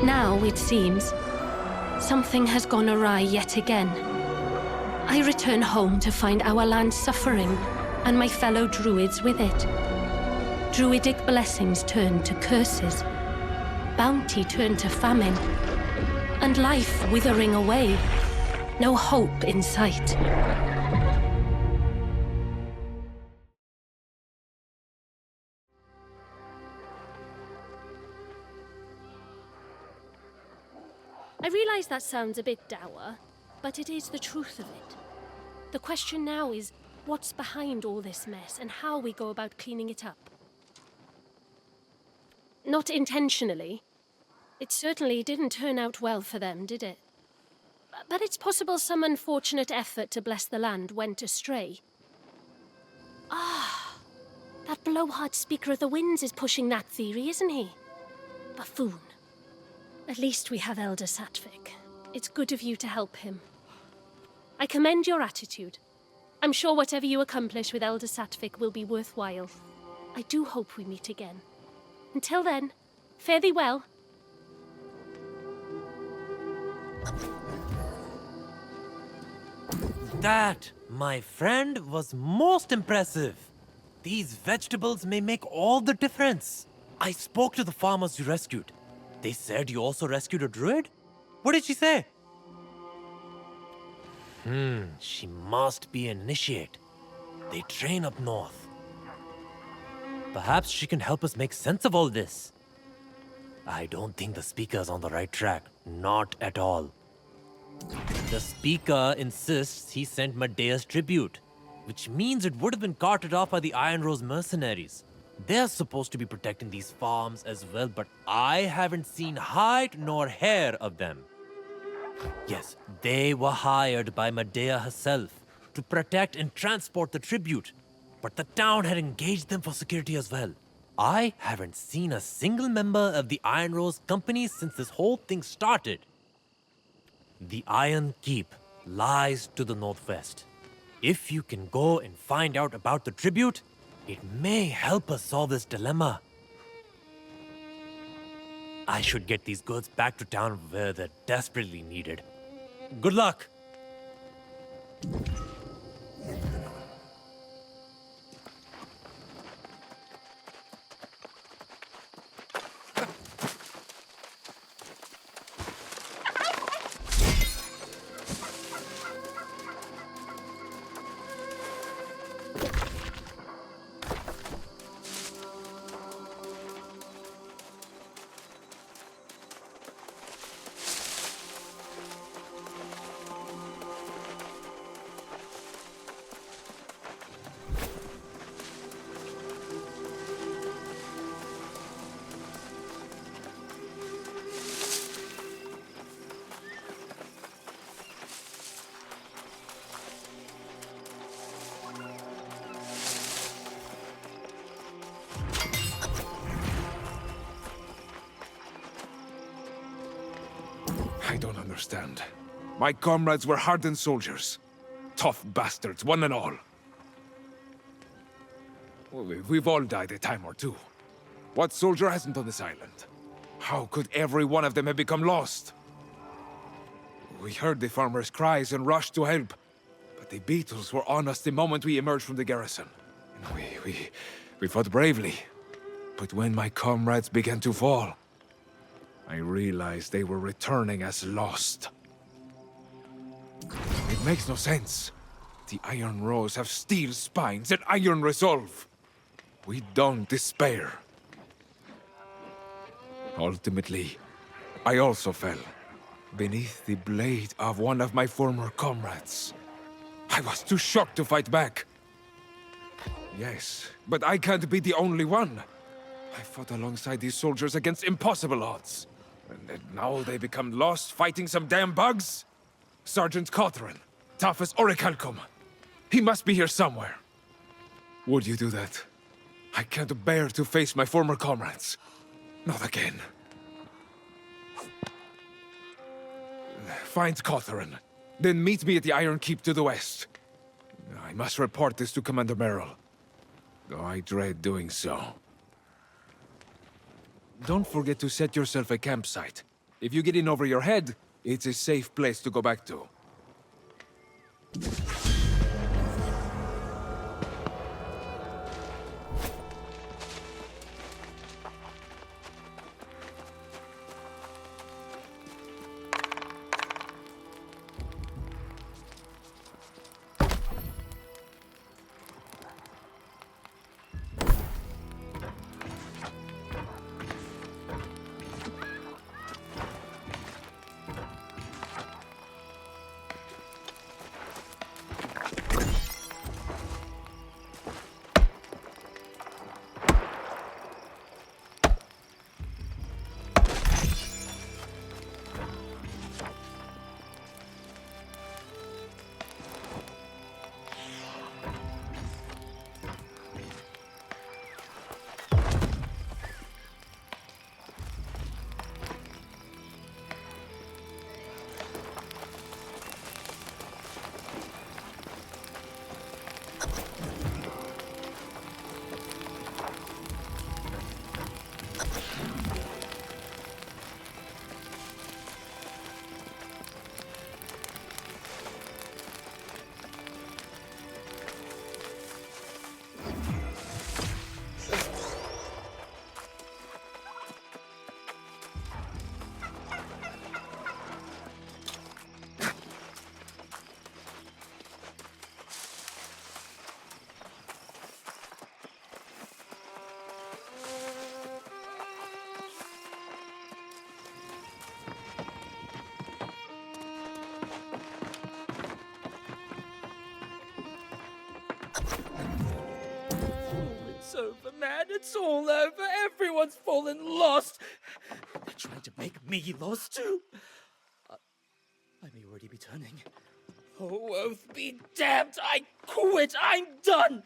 Now, it seems, something has gone awry yet again. I return home to find our land suffering, and my fellow druids with it. Druidic blessings turned to curses, bounty turned to famine, and life withering away. No hope in sight. I realize that sounds a bit dour, but it is the truth of it. The question now is, what's behind all this mess and how we go about cleaning it up? Not intentionally. It certainly didn't turn out well for them, did it? But it's possible some unfortunate effort to bless the land went astray. That blowhard speaker of the winds is pushing that theory, isn't he? Buffoon. At least we have Elder Satvik. It's good of you to help him. I commend your attitude. I'm sure whatever you accomplish with Elder Satvik will be worthwhile. I do hope we meet again. Until then, fare thee well. That, my friend, was most impressive. These vegetables may make all the difference. I spoke to the farmers you rescued. They said you also rescued a druid? What did she say? She must be an initiate. They train up north. Perhaps she can help us make sense of all this. I don't think the speaker's on the right track. Not at all. The speaker insists he sent Medea's tribute, which means it would have been carted off by the Iron Rose mercenaries. They're supposed to be protecting these farms as well, but I haven't seen hide nor hair of them. Yes, they were hired by Medea herself to protect and transport the tribute, but the town had engaged them for security as well. I haven't seen a single member of the Iron Rose company since this whole thing started. The Iron Keep lies to the northwest. If you can go and find out about the tribute, it may help us solve this dilemma. I should get these goods back to town where they're desperately needed. Good luck! I don't understand. My comrades were hardened soldiers. Tough bastards, one and all. We've all died a time or two. What soldier hasn't on this island? How could every one of them have become lost? We heard the farmers' cries and rushed to help, but the beetles were on us the moment we emerged from the garrison. And we fought bravely. But when my comrades began to fall, I realized they were returning as lost. It makes no sense. The Iron Rose have steel spines and iron resolve. We don't despair. Ultimately, I also fell beneath the blade of one of my former comrades. I was too shocked to fight back. Yes, but I can't be the only one. I fought alongside these soldiers against impossible odds. And now they become lost fighting some damn bugs? Sergeant Cawthron, tough as Orichalcum. He must be here somewhere. Would you do that? I can't bear to face my former comrades. Not again. Find Cawthron. Then meet me at the Iron Keep to the west. I must report this to Commander Merrill, though I dread doing so. Don't forget to set yourself a campsite. If you get in over your head, it's a safe place to go back to. It's over, man. It's all over. Everyone's fallen lost. They're trying to make me lost too. I may already be turning. Oh, oath be damned! I quit! I'm done!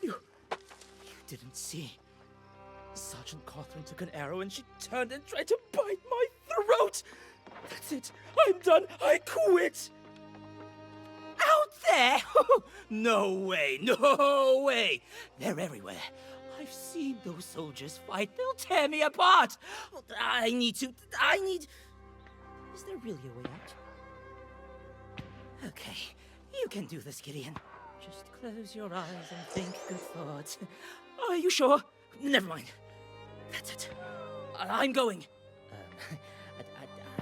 You didn't see. Sergeant Cawthron took an arrow and she turned and tried to bite my throat! That's it! I'm done! I quit! Out! There? No way, no way. They're everywhere. I've seen those soldiers fight. They'll tear me apart. I need... Is there really a way out? Okay, you can do this, Gideon. Just close your eyes and think good thoughts. Are you sure? Never mind. That's it. I'm going.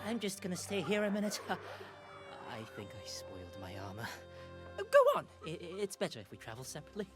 I'm just gonna stay here a minute. I think I spoiled my armor. Go on. It's better if we travel separately.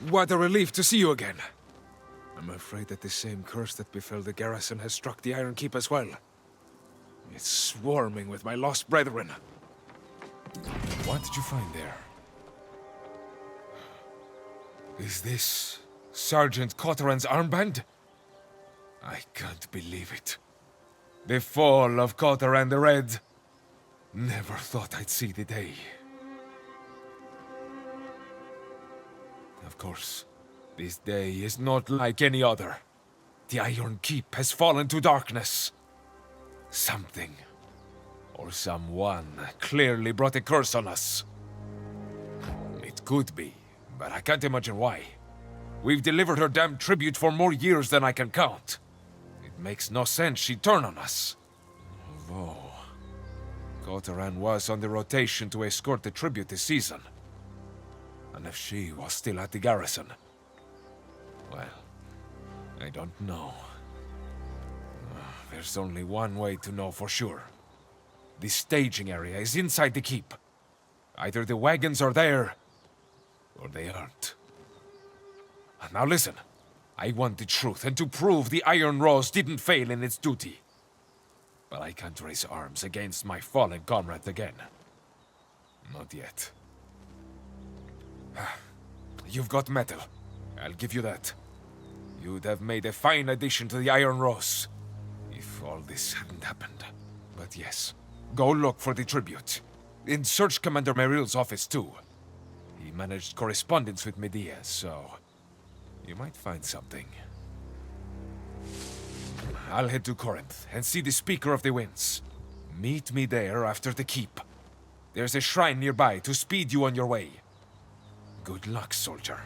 What a relief to see you again. I'm afraid that the same curse that befell the garrison has struck the Iron Keep as well. It's swarming with my lost brethren. What did you find there? Is this Sergeant Cotteran's armband? I can't believe it. The fall of Cotteran the Red. Never thought I'd see the day. Of course, this day is not like any other. The Iron Keep has fallen to darkness. Something, or someone, clearly brought a curse on us. It could be, but I can't imagine why. We've delivered her damn tribute for more years than I can count. It makes no sense she'd turn on us. Although, Cotteran was on the rotation to escort the tribute this season. And if she was still at the garrison, well, I don't know. There's only one way to know for sure. The staging area is inside the keep. Either the wagons are there, or they aren't. Now listen. I want the truth, and to prove the Iron Rose didn't fail in its duty. But I can't raise arms against my fallen comrade again. Not yet. You've got metal. I'll give you that. You'd have made a fine addition to the Iron Rose, if all this hadn't happened. But yes, go look for the tribute. And search Commander Meryl's office too. He managed correspondence with Medea, so you might find something. I'll head to Corinth and see the Speaker of the Winds. Meet me there after the keep. There's a shrine nearby to speed you on your way. Good luck, soldier.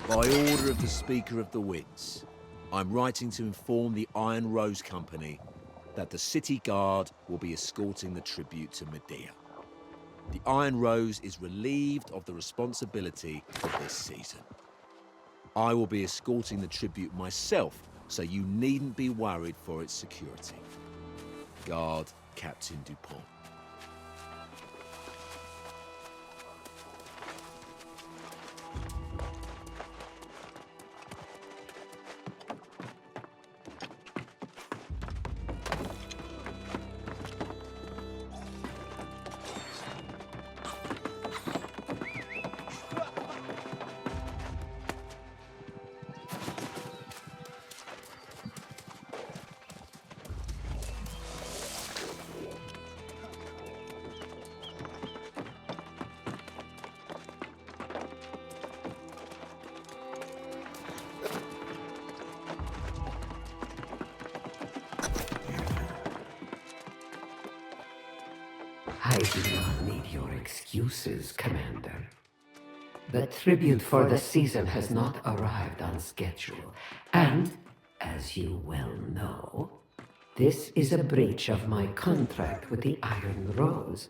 By order of the Speaker of the Winds, I'm writing to inform the Iron Rose Company that the City Guard will be escorting the tribute to Medea. The Iron Rose is relieved of the responsibility of this season. I will be escorting the tribute myself, so you needn't be worried for its security. Guard, Captain Dupont. I do not need your excuses, Commander. The tribute for the season has not arrived on schedule, and, as you well know, this is a breach of my contract with the Iron Rose.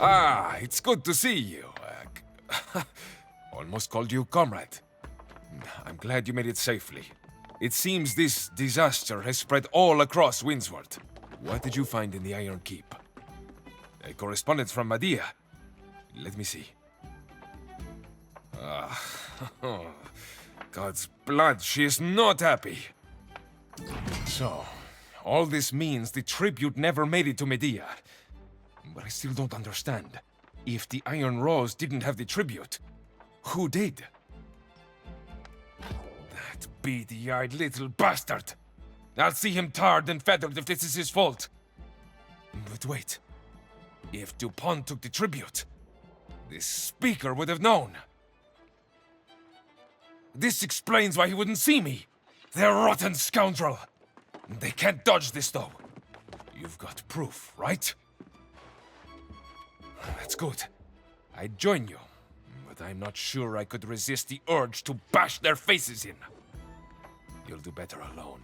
Ah, it's good to see you. Almost called you comrade. I'm glad you made it safely. It seems this disaster has spread all across Windsward. What did you find in the Iron Keep? A correspondence from Medea. Let me see. God's blood, she is not happy. So, all this means the tribute never made it to Medea. But I still don't understand. If the Iron Rose didn't have the tribute, who did? That beady-eyed little bastard! I'll see him tarred and feathered if this is his fault. But wait. If DuPont took the tribute, this speaker would have known. This explains why he wouldn't see me. They're a rotten scoundrel. They can't dodge this, though. You've got proof, right? That's good. I'd join you, but I'm not sure I could resist the urge to bash their faces in. You'll do better alone.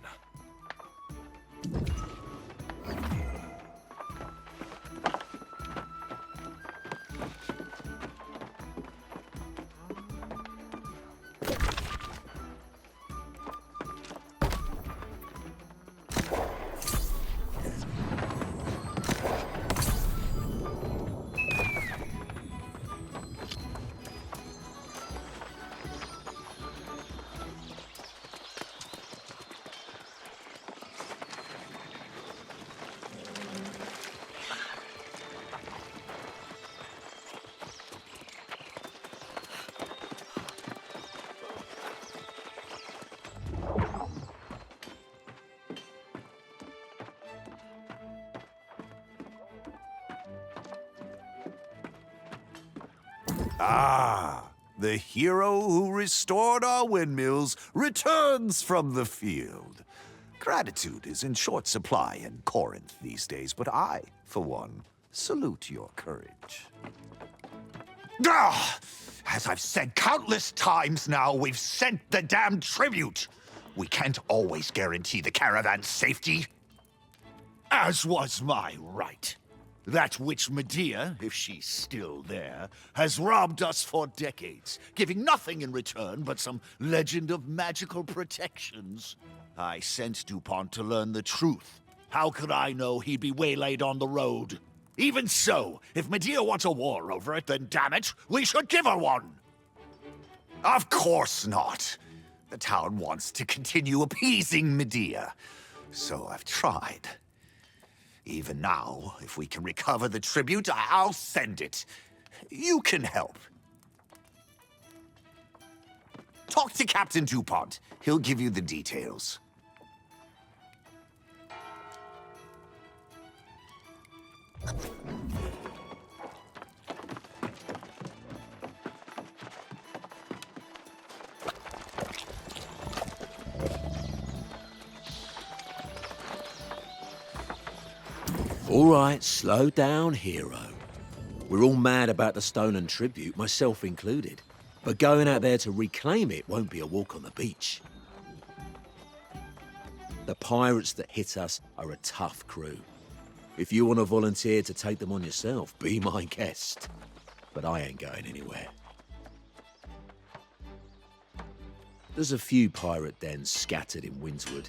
Ah, the hero who restored our windmills returns from the field. Gratitude is in short supply in Corinth these days, but I, for one, salute your courage. Ah! As I've said countless times now, we've sent the damned tribute. We can't always guarantee the caravan's safety. As was my right. That witch Medea, if she's still there, has robbed us for decades, giving nothing in return but some legend of magical protections. I sent DuPont to learn the truth. How could I know he'd be waylaid on the road? Even so, if Medea wants a war over it, then damn it, we should give her one! Of course not. The town wants to continue appeasing Medea, so I've tried. Even now, if we can recover the tribute, I'll send it. You can help. Talk to Captain DuPont. He'll give you the details. All right, slow down, hero. We're all mad about the stolen tribute, myself included. But going out there to reclaim it won't be a walk on the beach. The pirates that hit us are a tough crew. If you want to volunteer to take them on yourself, be my guest. But I ain't going anywhere. There's a few pirate dens scattered in Windsward.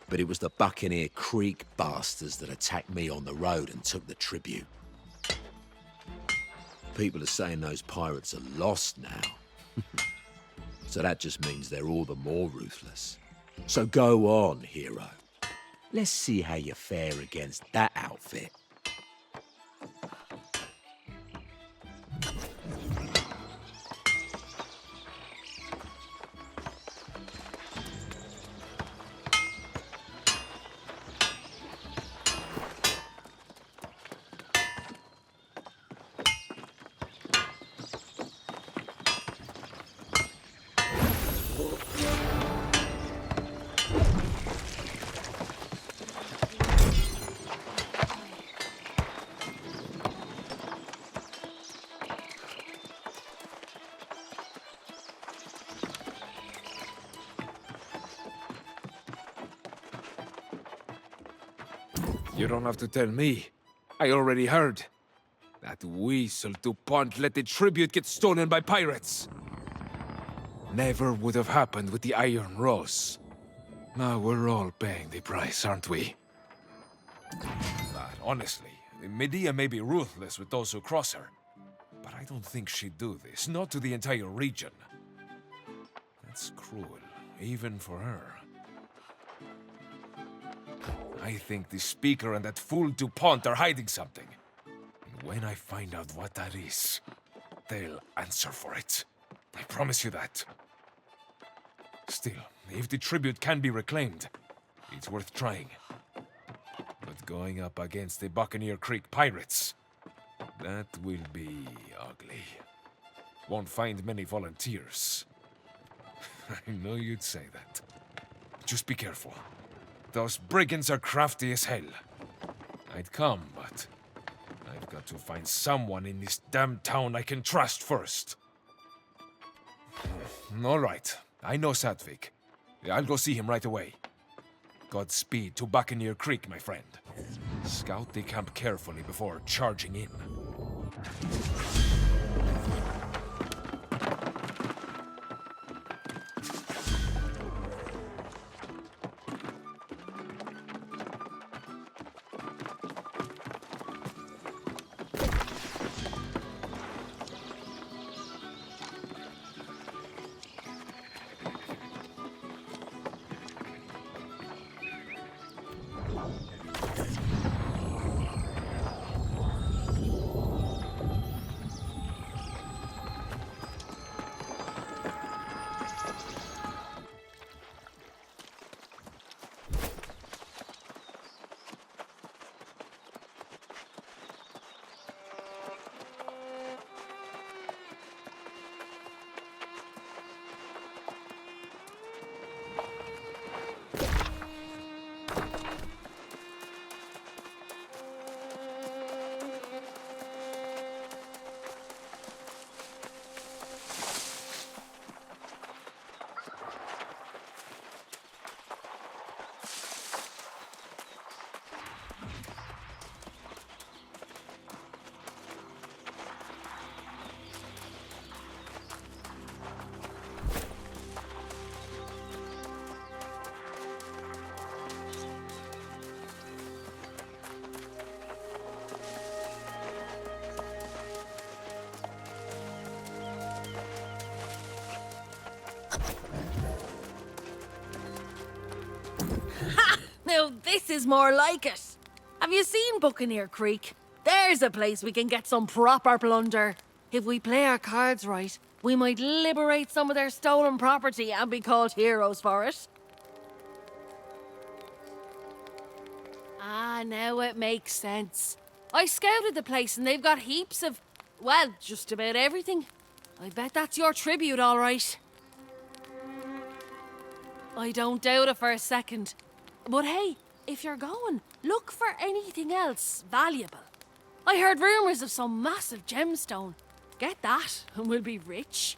But it was the Buccaneer Creek bastards that attacked me on the road and took the tribute. People are saying those pirates are lost now. So that just means they're all the more ruthless. So go on, hero. Let's see how you fare against that outfit. You don't have to tell me. I already heard. That weasel DuPont let the tribute get stolen by pirates. Never would have happened with the Iron Rose. Now we're all paying the price, aren't we? But honestly, Medea may be ruthless with those who cross her. But I don't think she'd do this, not to the entire region. That's cruel, even for her. I think the Speaker and that fool DuPont are hiding something. And when I find out what that is, they'll answer for it. I promise you that. Still, if the tribute can be reclaimed, it's worth trying. But going up against the Buccaneer Creek pirates, that will be ugly. Won't find many volunteers. I know you'd say that. Just be careful. Those brigands are crafty as hell. I'd come, but I've got to find someone in this damn town I can trust first. All right. I know Satvik. I'll go see him right away. Godspeed to Buccaneer Creek, my friend. Scout the camp carefully before charging in. Now, this is more like it. Have you seen Buccaneer Creek? There's a place we can get some proper plunder. If we play our cards right, we might liberate some of their stolen property and be called heroes for it. Ah, now it makes sense. I scouted the place and they've got heaps of, well, just about everything. I bet that's your tribute, all right. I don't doubt it for a second. But hey, if you're going, look for anything else valuable. I heard rumours of some massive gemstone. Get that, and we'll be rich.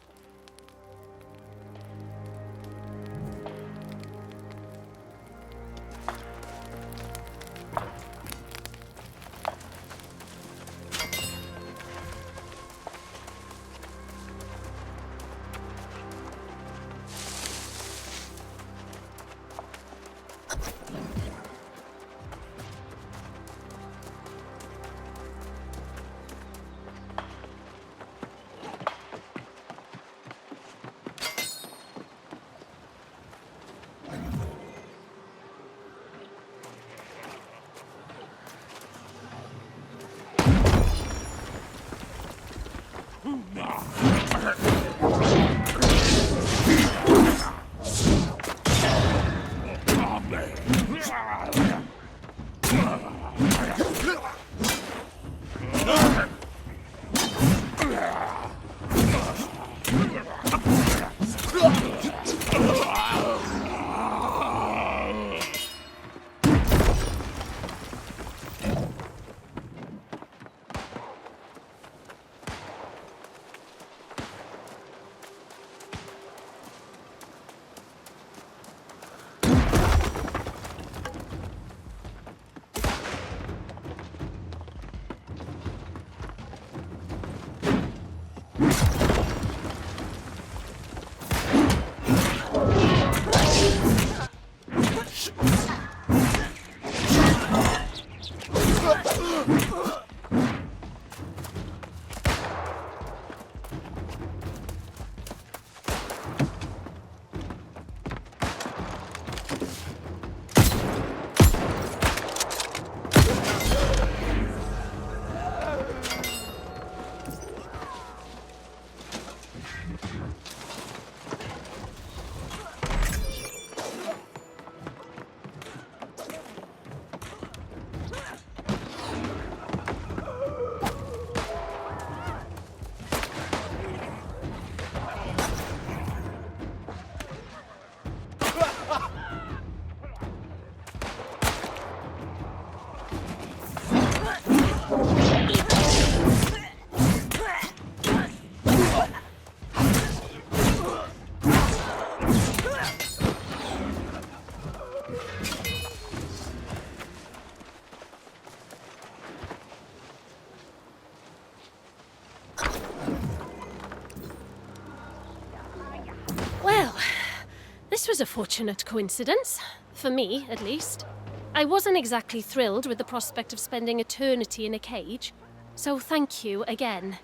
This was a fortunate coincidence. For me, at least. I wasn't exactly thrilled with the prospect of spending eternity in a cage, so thank you again.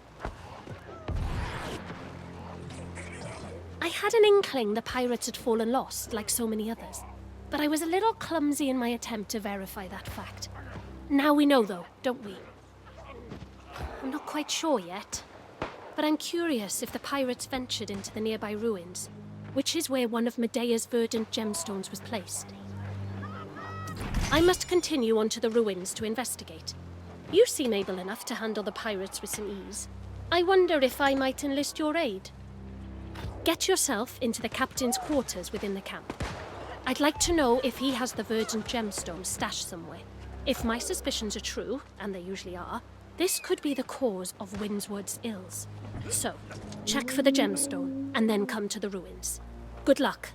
I had an inkling the pirates had fallen lost, like so many others, but I was a little clumsy in my attempt to verify that fact. Now we know, though, don't we? I'm not quite sure yet, but I'm curious if the pirates ventured into the nearby ruins, which is where one of Medea's verdant gemstones was placed. I must continue on to the ruins to investigate. You seem able enough to handle the pirates with some ease. I wonder if I might enlist your aid. Get yourself into the captain's quarters within the camp. I'd like to know if he has the verdant gemstone stashed somewhere. If my suspicions are true, and they usually are, this could be the cause of Windswood's ills. So, check for the gemstone, and then come to the ruins. Good luck.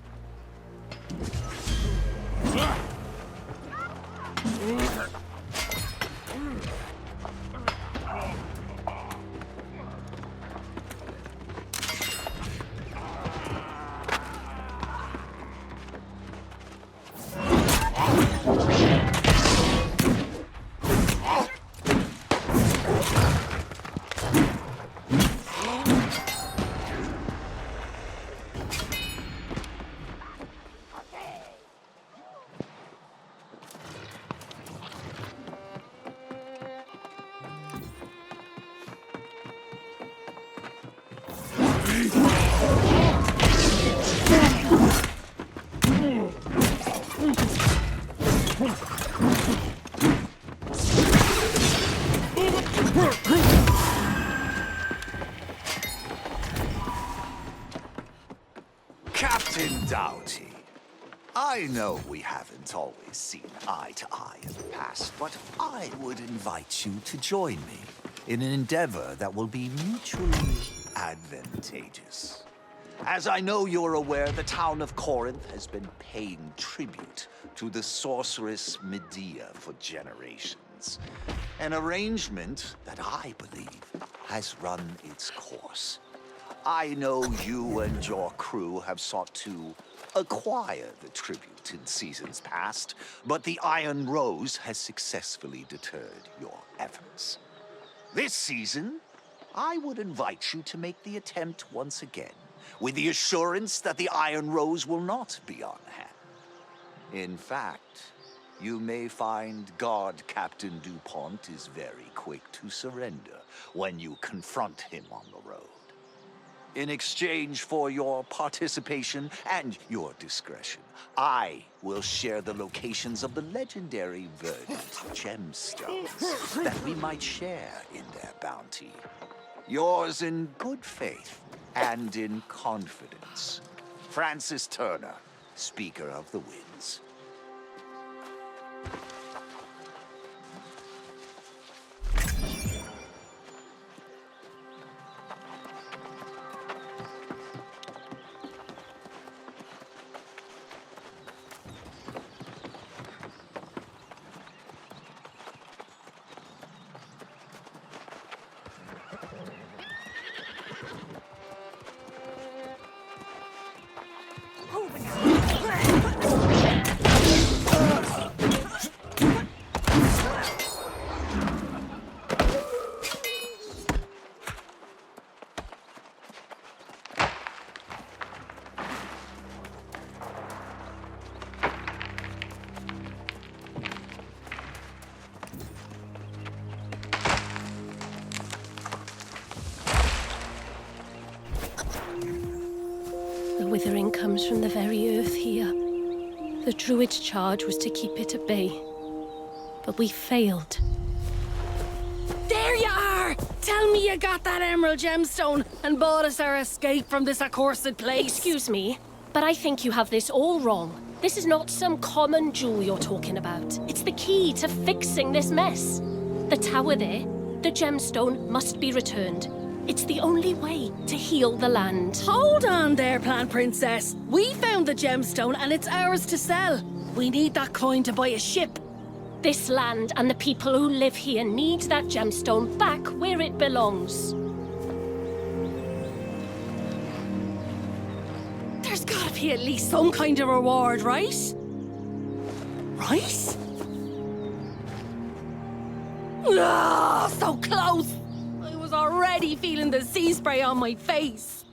Captain Doughty, I know we haven't always seen eye to eye in the past, but I would invite you to join me in an endeavor that will be mutually advantageous. As I know you're aware, the town of Corinth has been paying tribute to the sorceress Medea for generations. An arrangement that I believe has run its course. I know you and your crew have sought to acquire the tribute in seasons past, but the Iron Rose has successfully deterred your efforts. This season, I would invite you to make the attempt once again, with the assurance that the Iron Rose will not be on hand. In fact, you may find Guard Captain DuPont is very quick to surrender when you confront him on the road. In exchange for your participation and your discretion, I will share the locations of the legendary Verdant gemstones that we might share in their bounty. Yours in good faith and in confidence, Francis Turner, Speaker of the Winds. comes from the very earth here. The Druid's charge was to keep it at bay. But we failed. There you are! Tell me you got that emerald gemstone and bought us our escape from this accursed place. Excuse me, but I think you have this all wrong. This is not some common jewel you're talking about. It's the key to fixing this mess. The tower there, the gemstone must be returned. It's the only way to heal the land. Hold on there, Plant Princess. We found the gemstone and it's ours to sell. We need that coin to buy a ship. This land and the people who live here need that gemstone back where it belongs. There's gotta be at least some kind of reward, right? Right? Ah, so close! I was already feeling the sea spray on my face.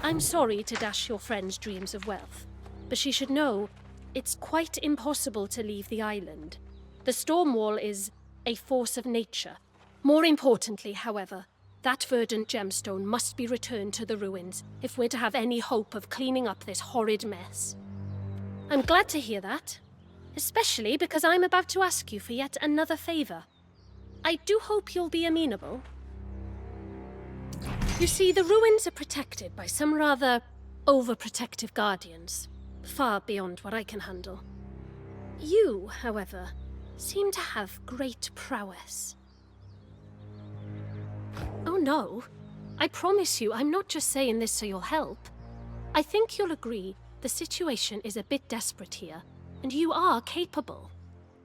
I'm sorry to dash your friend's dreams of wealth, but she should know it's quite impossible to leave the island. The storm wall is a force of nature. More importantly, however, that verdant gemstone must be returned to the ruins if we're to have any hope of cleaning up this horrid mess. I'm glad to hear that, especially because I'm about to ask you for yet another favor. I do hope you'll be amenable. You see, the ruins are protected by some rather overprotective guardians, far beyond what I can handle. You, however, seem to have great prowess. Oh no, I promise you I'm not just saying this so you'll help. I think you'll agree the situation is a bit desperate here, and you are capable.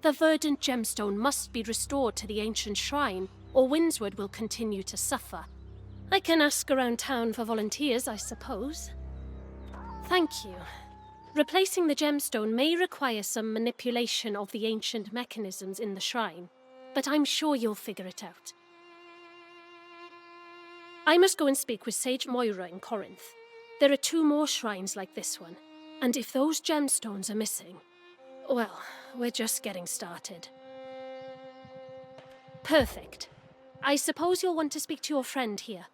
The verdant gemstone must be restored to the ancient shrine, or Windsward will continue to suffer. I can ask around town for volunteers, I suppose. Thank you. Replacing the gemstone may require some manipulation of the ancient mechanisms in the shrine, but I'm sure you'll figure it out. I must go and speak with Sage Moira in Corinth. There are 2 more shrines like this one, and if those gemstones are missing, well, we're just getting started. Perfect. I suppose you'll want to speak to your friend here,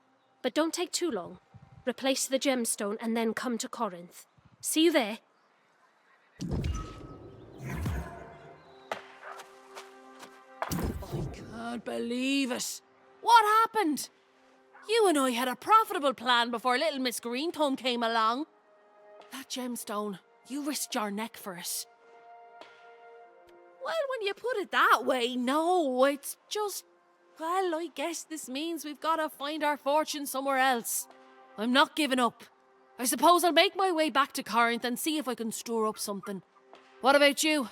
but don't take too long. Replace the gemstone and then come to Corinth. See you there. I can't believe it. What happened? You and I had a profitable plan before little Miss Greenthumb came along. That gemstone, you risked your neck for it. Well, when you put it that way, no, it's just... Well, I guess this means we've got to find our fortune somewhere else. I'm not giving up. I suppose I'll make my way back to Corinth and see if I can store up something. What about you?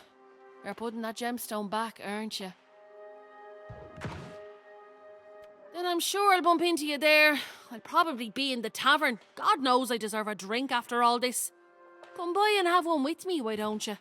You're putting that gemstone back, aren't you? Then I'm sure I'll bump into you there. I'll probably be in the tavern. God knows I deserve a drink after all this. Come by and have one with me, why don't you?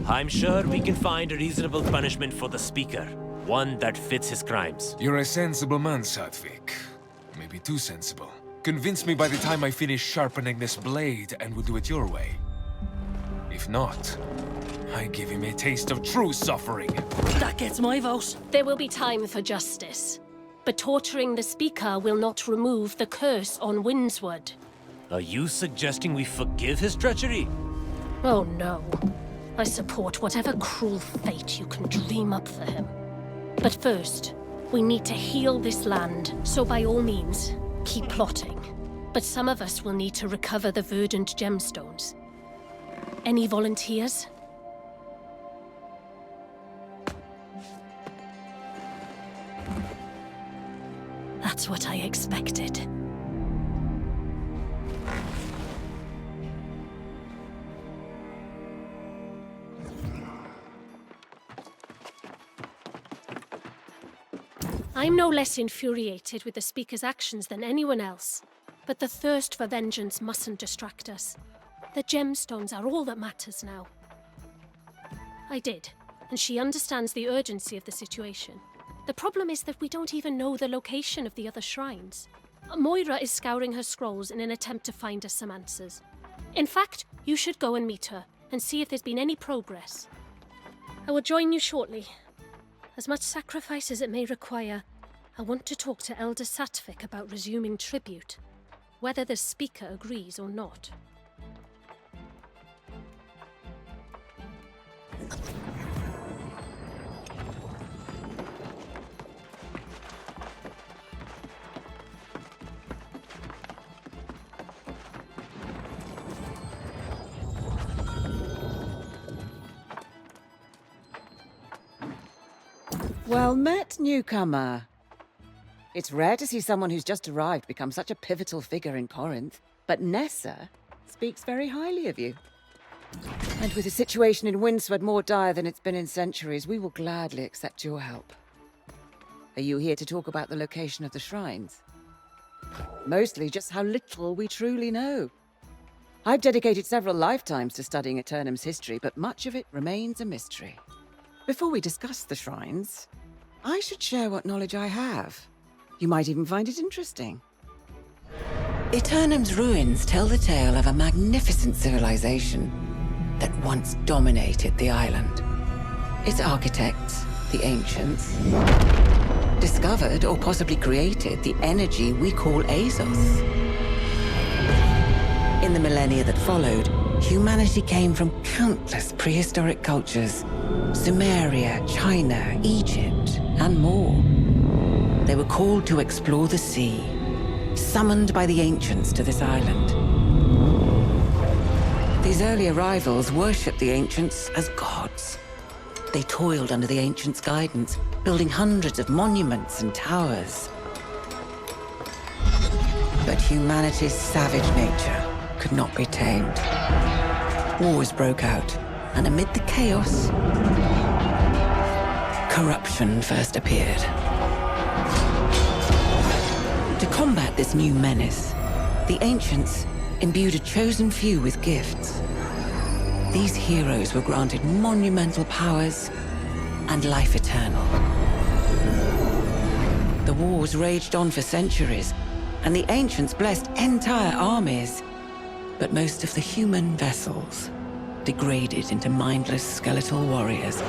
I'm sure we can find a reasonable punishment for the speaker. One that fits his crimes. You're a sensible man, Sadvik. Maybe too sensible. Convince me by the time I finish sharpening this blade, and we'll do it your way. If not, I give him a taste of true suffering. That gets my vote. There will be time for justice. But torturing the speaker will not remove the curse on Windswood. Are you suggesting we forgive his treachery? Oh no. I support whatever cruel fate you can dream up for him. But first, we need to heal this land, so by all means, keep plotting. But some of us will need to recover the Verdant gemstones. Any volunteers? That's what I expected. I'm no less infuriated with the Speaker's actions than anyone else. But the thirst for vengeance mustn't distract us. The gemstones are all that matters now. I did, and she understands the urgency of the situation. The problem is that we don't even know the location of the other shrines. Moira is scouring her scrolls in an attempt to find us some answers. In fact, you should go and meet her, and see if there's been any progress. I will join you shortly. As much sacrifice as it may require, I want to talk to Elder Satvik about resuming tribute, whether the speaker agrees or not. Well met, newcomer. It's rare to see someone who's just arrived become such a pivotal figure in Corinth, but Nessa speaks very highly of you. And with the situation in Windswood more dire than it's been in centuries, we will gladly accept your help. Are you here to talk about the location of the shrines? Mostly just how little we truly know. I've dedicated several lifetimes to studying Aeternum's history, but much of it remains a mystery. Before we discuss the shrines, I should share what knowledge I have. You might even find it interesting. Aeternum's ruins tell the tale of a magnificent civilization that once dominated the island. Its architects, the ancients, discovered or possibly created the energy we call Azos. In the millennia that followed, humanity came from countless prehistoric cultures: Sumeria, China, Egypt, and more. They were called to explore the sea, summoned by the ancients to this island. These early arrivals worshipped the ancients as gods. They toiled under the ancients' guidance, building hundreds of monuments and towers. But humanity's savage nature could not be tamed. Wars broke out, and amid the chaos, corruption first appeared. To combat this new menace, the ancients imbued a chosen few with gifts. These heroes were granted monumental powers and life eternal. The wars raged on for centuries, and the ancients blessed entire armies. But most of the human vessels degraded into mindless skeletal warriors.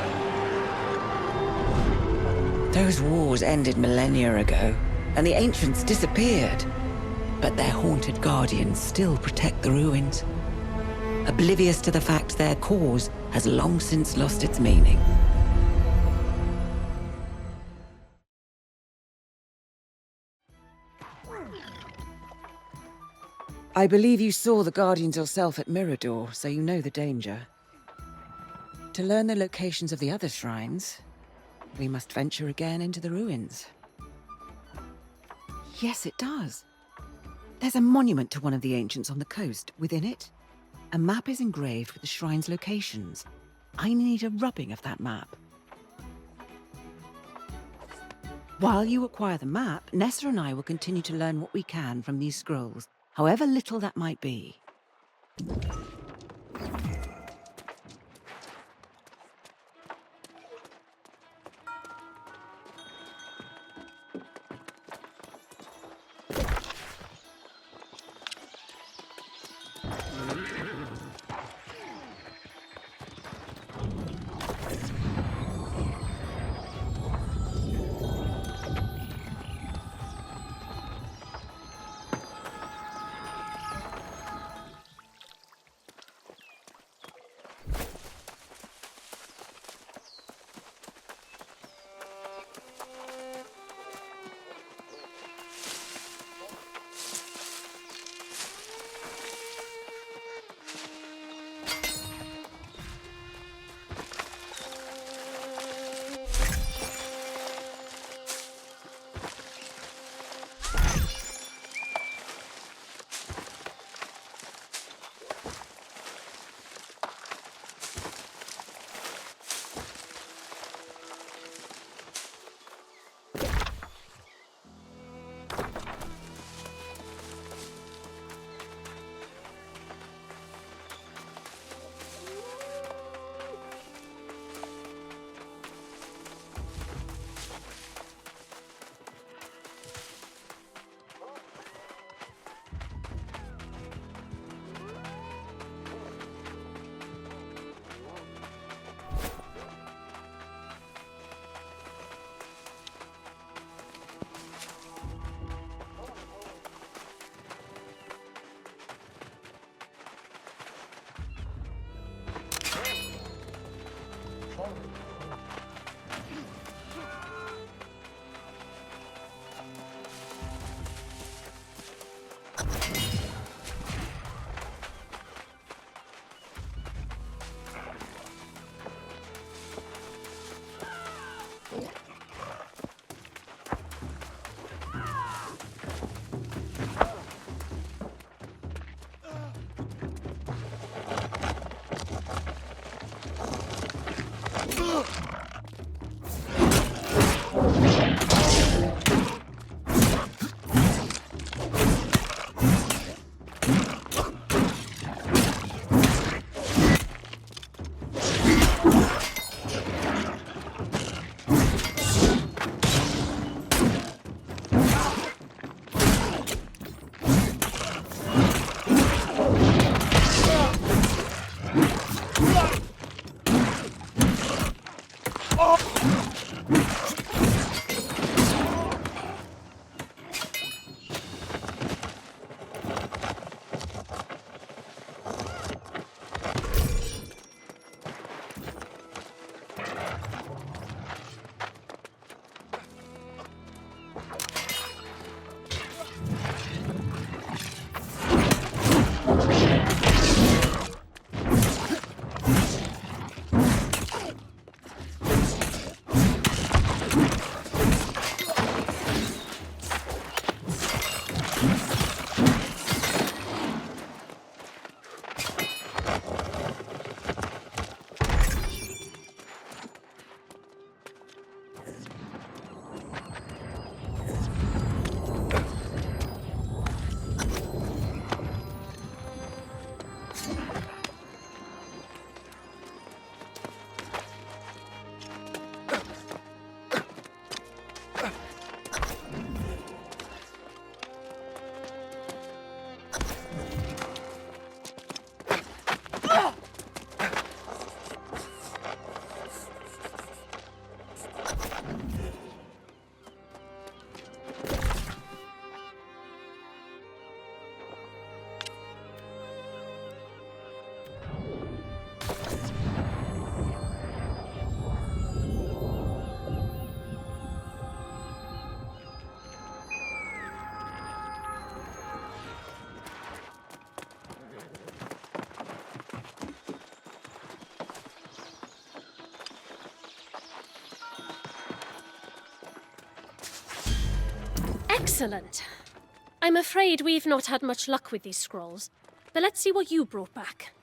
Those wars ended millennia ago, and the ancients disappeared. But their haunted guardians still protect the ruins, oblivious to the fact their cause has long since lost its meaning. I believe you saw the Guardians yourself at Mirador, so you know the danger. To learn the locations of the other shrines, we must venture again into the ruins. Yes, it does. There's a monument to one of the ancients on the coast. Within it, a map is engraved with the shrine's locations. I need a rubbing of that map. While you acquire the map, Nessa and I will continue to learn what we can from these scrolls, however little that might be. Excellent. I'm afraid we've not had much luck with these scrolls, but let's see what you brought back.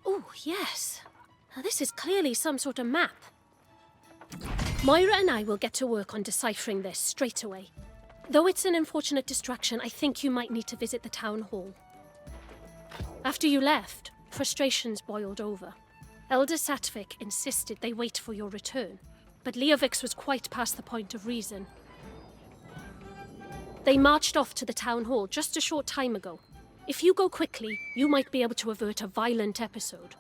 Oh, yes. Now, this is clearly some sort of map. Moira and I will get to work on deciphering this straight away. Though it's an unfortunate distraction, I think you might need to visit the town hall. After you left, frustrations boiled over. Elder Satvik insisted they wait for your return, but Leovix was quite past the point of reason. They marched off to the town hall just a short time ago. If you go quickly, you might be able to avert a violent episode.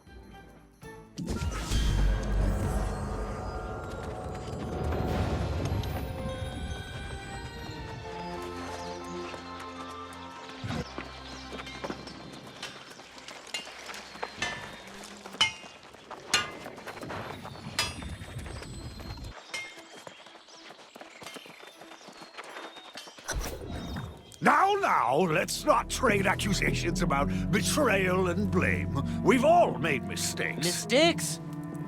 Now, let's not trade accusations about betrayal and blame. We've all made mistakes. Mistakes?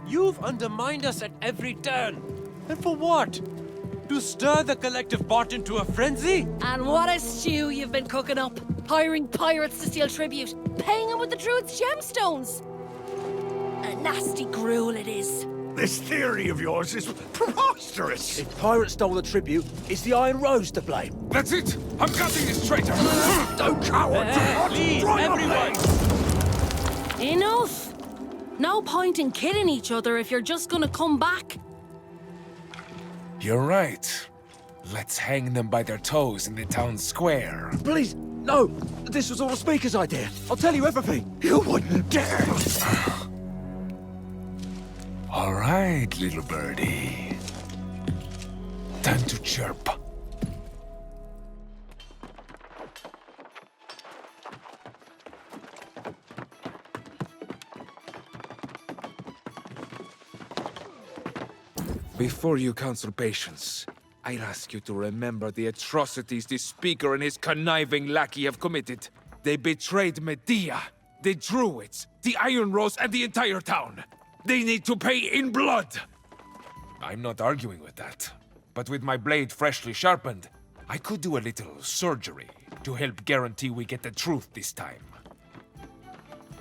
You've undermined us at every turn. And for what? To stir the collective bot into a frenzy? And what a stew you've been cooking up. Hiring pirates to steal tribute, paying them with the Druid's gemstones. A nasty gruel it is. This theory of yours is preposterous. If pirates stole the tribute, it's the Iron Rose to blame. That's it! I'm cutting this traitor! Don't coward! Please, everyone! Enough! No point in killing each other if you're just gonna come back. You're right. Let's hang them by their toes in the town square. Please, no! This was all the Speaker's idea. I'll tell you everything. You wouldn't dare! All right, little birdie. Time to chirp. Before you counsel patience, I'll ask you to remember the atrocities this Speaker and his conniving lackey have committed. They betrayed Medea, the Druids, the Iron Rose, and the entire town. They need to pay in blood! I'm not arguing with that. But with my blade freshly sharpened, I could do a little surgery to help guarantee we get the truth this time.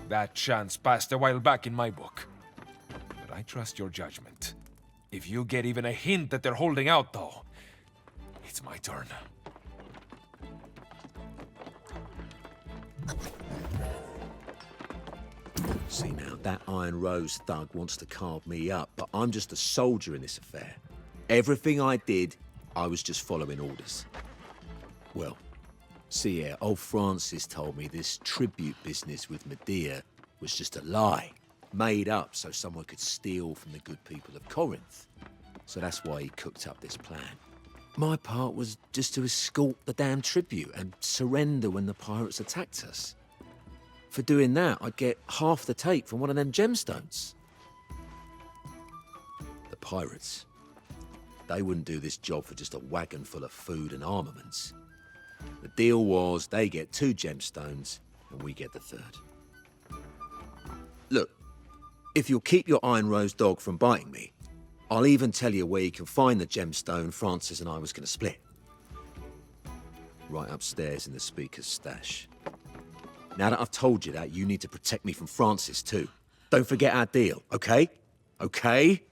That chance passed a while back in my book. But I trust your judgment. If you get even a hint that they're holding out, though, it's my turn. See now, that Iron Rose thug wants to carve me up, but I'm just a soldier in this affair. Everything I did, I was just following orders. Well, see here, old Francis told me this tribute business with Medea was just a lie, made up so someone could steal from the good people of Corinth. So that's why he cooked up this plan. My part was just to escort the damn tribute and surrender when the pirates attacked us. For doing that, I'd get half the take from one of them gemstones. The pirates, they wouldn't do this job for just a wagon full of food and armaments. The deal was they get 2 gemstones and we get the 3rd. Look, if you'll keep your Iron Rose dog from biting me, I'll even tell you where you can find the gemstone Francis and I was going to split. Right upstairs in the speaker's stash. Now that I've told you that, you need to protect me from Francis too. Don't forget our deal, okay? Okay?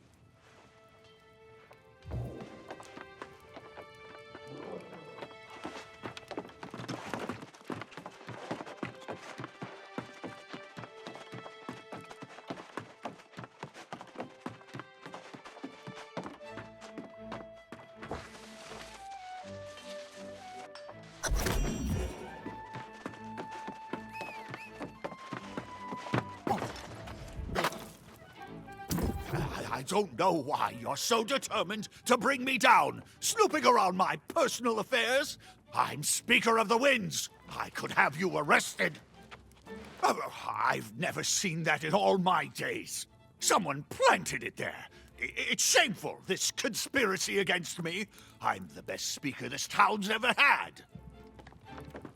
I don't know why you're so determined to bring me down, snooping around my personal affairs. I'm Speaker of the Winds. I could have you arrested. I've never seen that in all my days. Someone planted it there. It's shameful, this conspiracy against me. I'm the best speaker this town's ever had.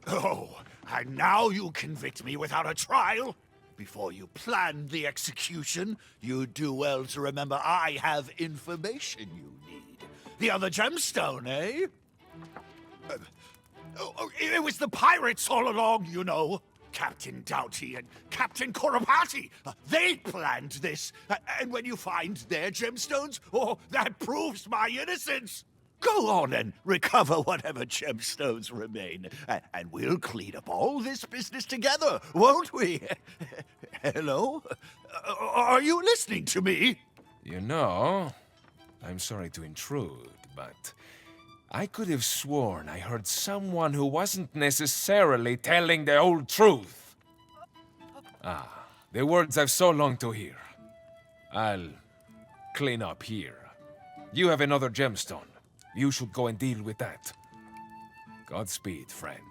Oh, and now you convict me without a trial? Before you planned the execution, you'd do well to remember I have information you need. The other gemstone, eh? It was the pirates all along, you know. Captain Doughty and Captain Correspondence. They planned this. And when you find their gemstones, that proves my innocence. Go on and recover whatever gemstones remain, and we'll clean up all this business together, won't we? Hello? Are you listening to me? You know, I'm sorry to intrude, but I could have sworn I heard someone who wasn't necessarily telling the whole truth. Ah, the words I've so longed to hear. I'll clean up here. You have another gemstone. You should go and deal with that. Godspeed, friend.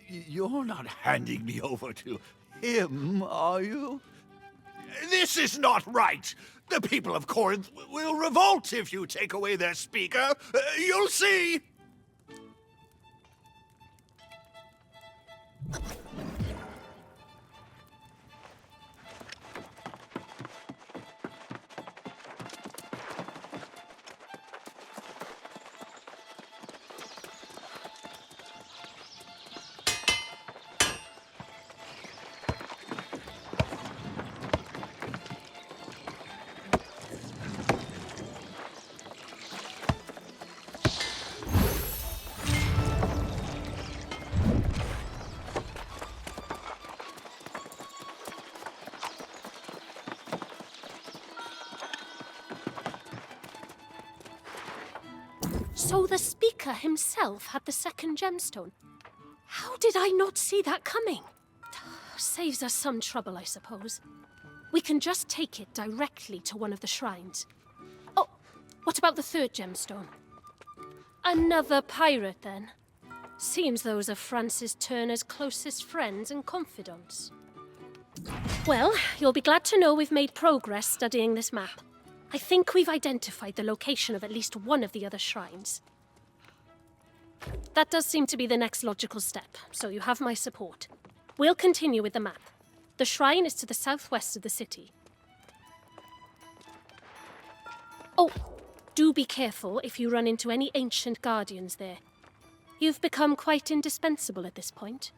You're not handing me over to him, are you? This is not right! The people of Corinth will revolt if you take away their speaker. You'll see! So the speaker himself had the 2nd gemstone. How did I not see that coming? Saves us some trouble, I suppose. We can just take it directly to one of the shrines. Oh, what about the 3rd gemstone? Another pirate, then. Seems those are Francis Turner's closest friends and confidants. Well, you'll be glad to know we've made progress studying this map. I think we've identified the location of at least one of the other shrines. That does seem to be the next logical step, so you have my support. We'll continue with the map. The shrine is to the southwest of the city. Oh, do be careful if you run into any ancient guardians there. You've become quite indispensable at this point.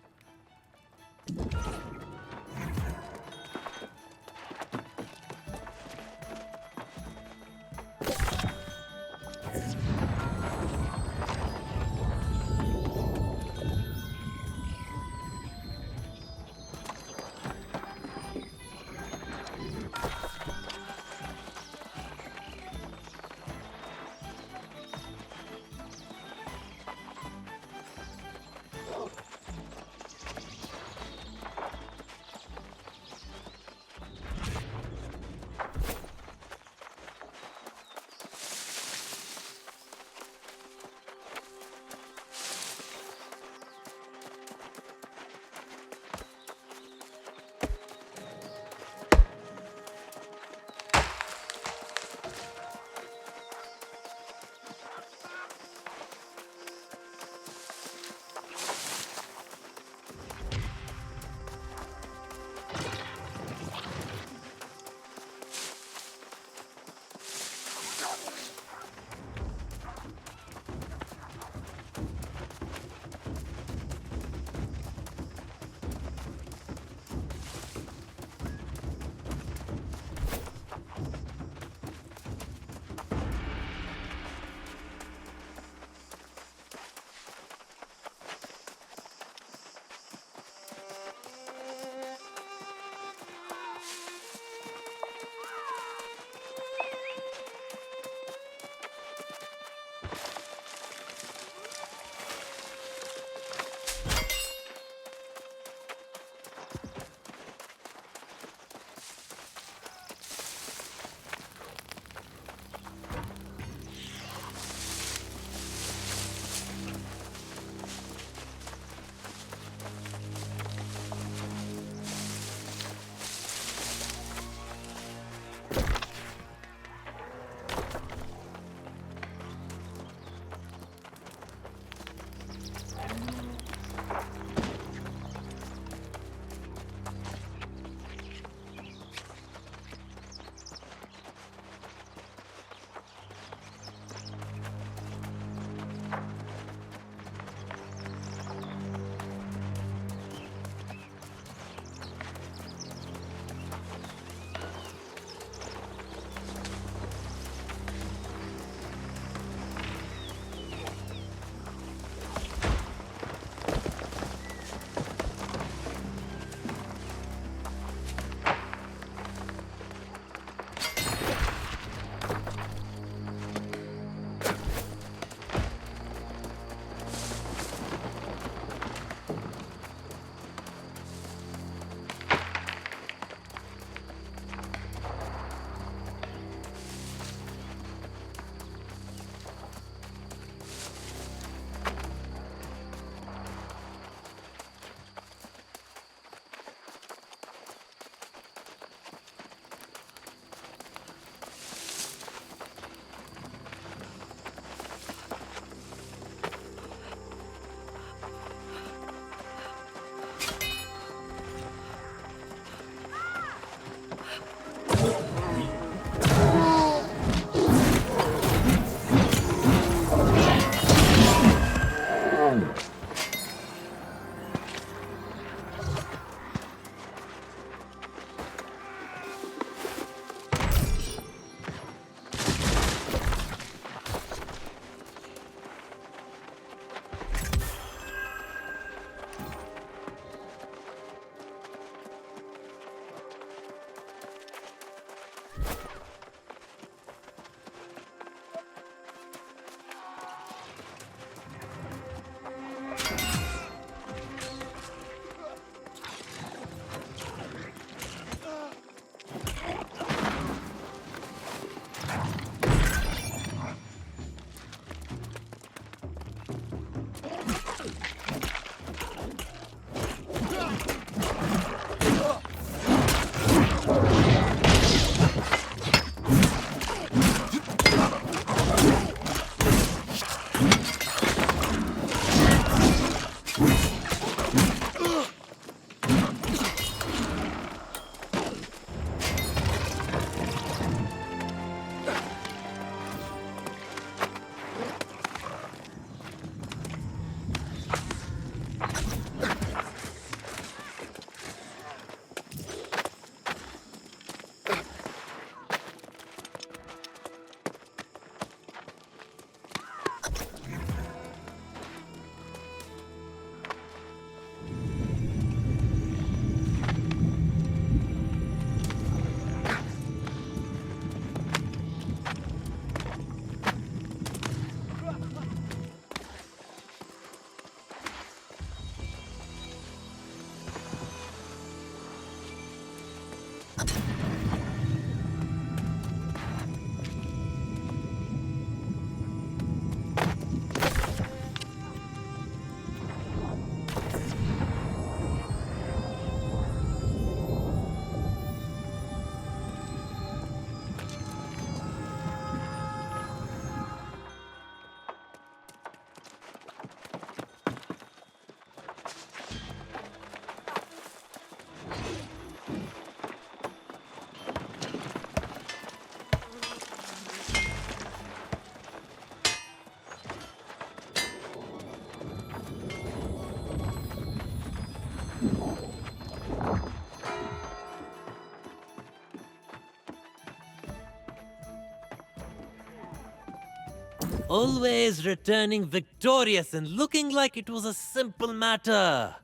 Always returning victorious and looking like it was a simple matter.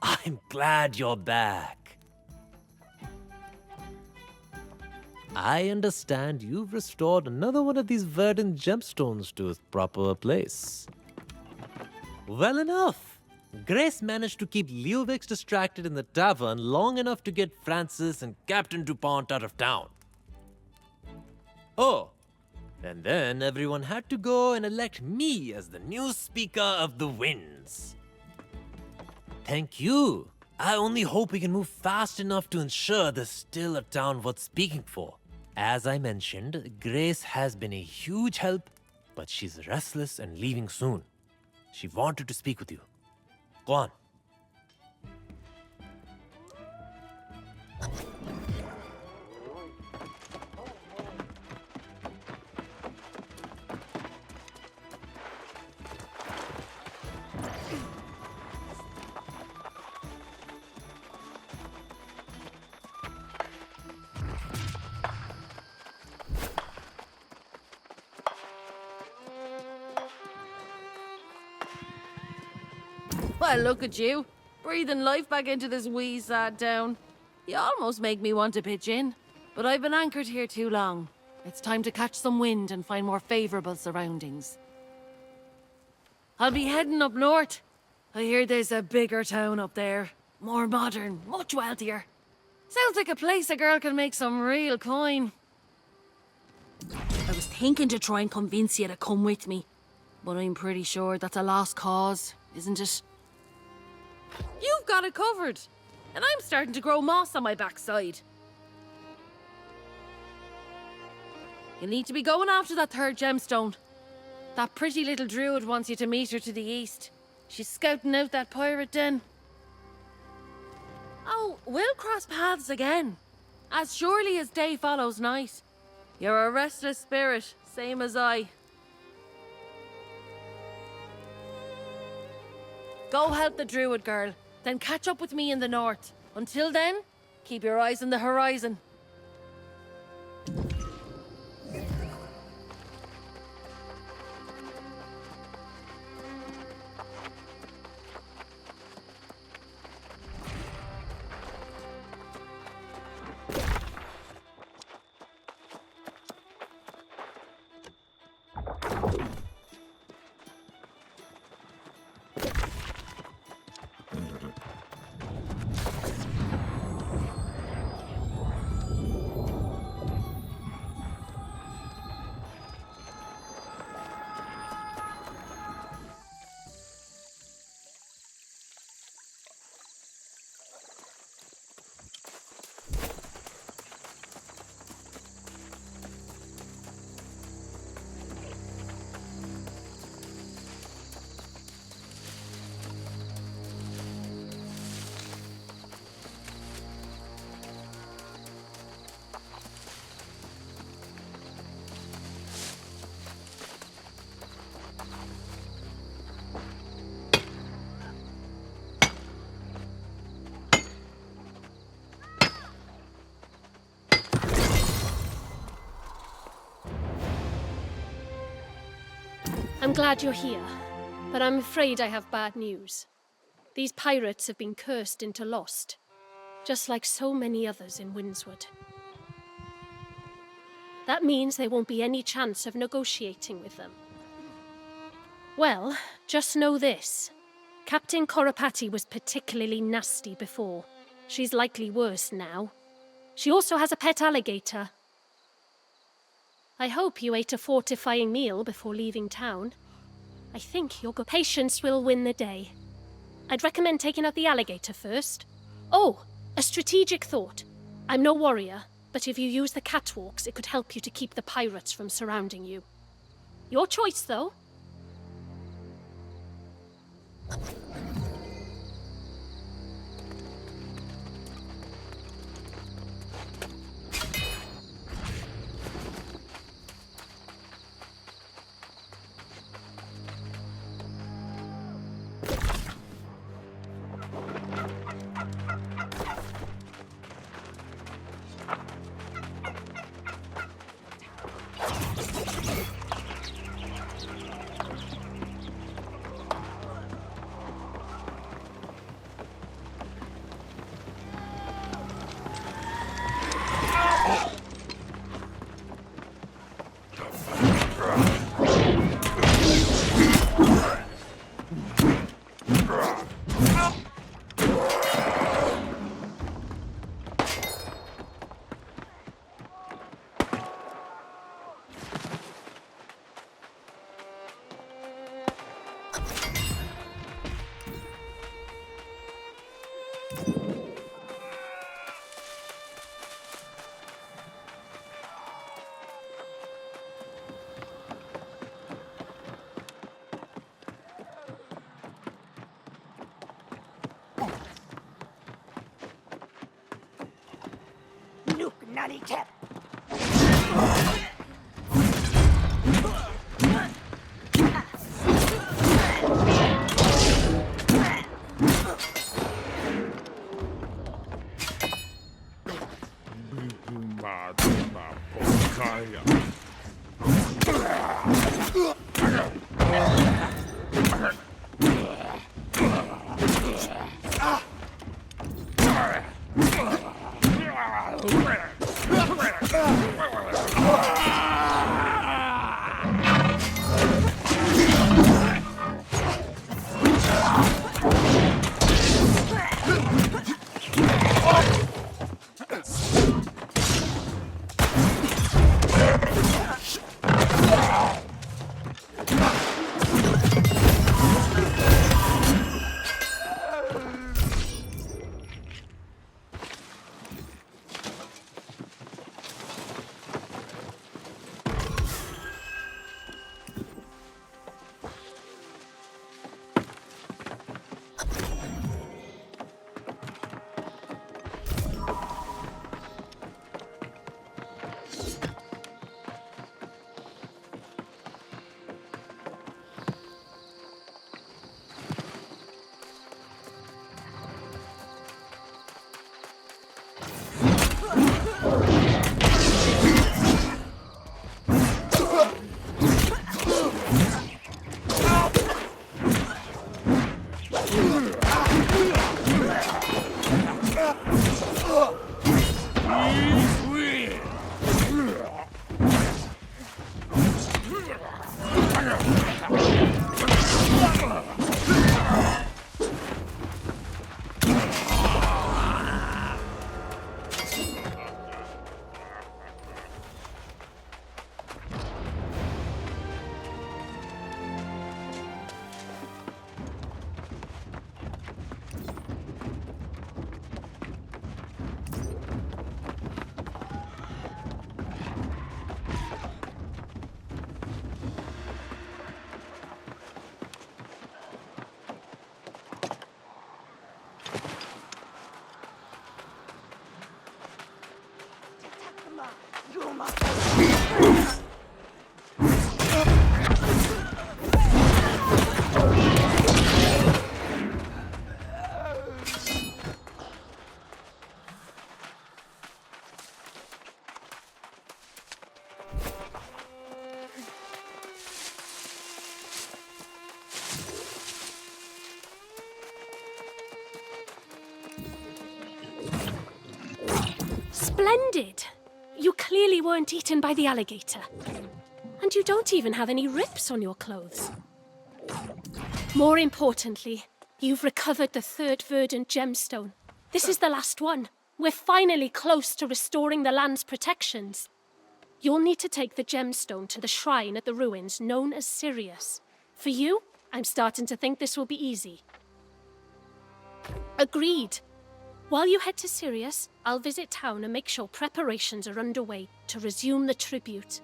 I'm glad you're back. I understand you've restored another one of these verdant gemstones to its proper place. Well enough. Grace managed to keep Leovix distracted in the tavern long enough to get Francis and Captain DuPont out of town. Oh, and then everyone had to go and elect me as the new Speaker of the Winds. Thank you. I only hope we can move fast enough to ensure there's still a town worth speaking for. As I mentioned, Grace has been a huge help, but she's restless and leaving soon. She wanted to speak with you. Go on. Well, look at you, breathing life back into this wee sad town. You almost make me want to pitch in, but I've been anchored here too long. It's time to catch some wind and find more favorable surroundings. I'll be heading up north. I hear there's a bigger town up there. More modern, much wealthier. Sounds like a place a girl can make some real coin. I was thinking to try and convince you to come with me, but I'm pretty sure that's a lost cause, isn't it? You've got it covered, and I'm starting to grow moss on my backside. You need to be going after that third gemstone. That pretty little druid wants you to meet her to the east. She's scouting out that pirate den. Oh, we'll cross paths again. As surely as day follows night. You're a restless spirit, same as I. Go help the druid girl, then catch up with me in the north. Until then, keep your eyes on the horizon. I'm glad you're here, but I'm afraid I have bad news. These pirates have been cursed into lost, just like so many others in Windswood. That means there won't be any chance of negotiating with them. Well, just know this. Captain Correspondence was particularly nasty before. She's likely worse now. She also has a pet alligator. I hope you ate a fortifying meal before leaving town. I think your patience will win the day. I'd recommend taking out the alligator first. Oh, a strategic thought. I'm no warrior, but if you use the catwalks, it could help you to keep the pirates from surrounding you. Your choice, though. Nutty tip. Splendid! You clearly weren't eaten by the alligator. And you don't even have any rips on your clothes. More importantly, you've recovered the third Verdant gemstone. This is the last one. We're finally close to restoring the land's protections. You'll need to take the gemstone to the shrine at the ruins known as Sirius. For you, I'm starting to think this will be easy. Agreed. While you head to Sirius, I'll visit town and make sure preparations are underway to resume the tribute.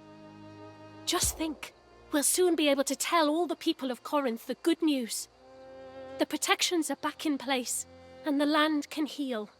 Just think, we'll soon be able to tell all the people of Corinth the good news. The protections are back in place, and the land can heal.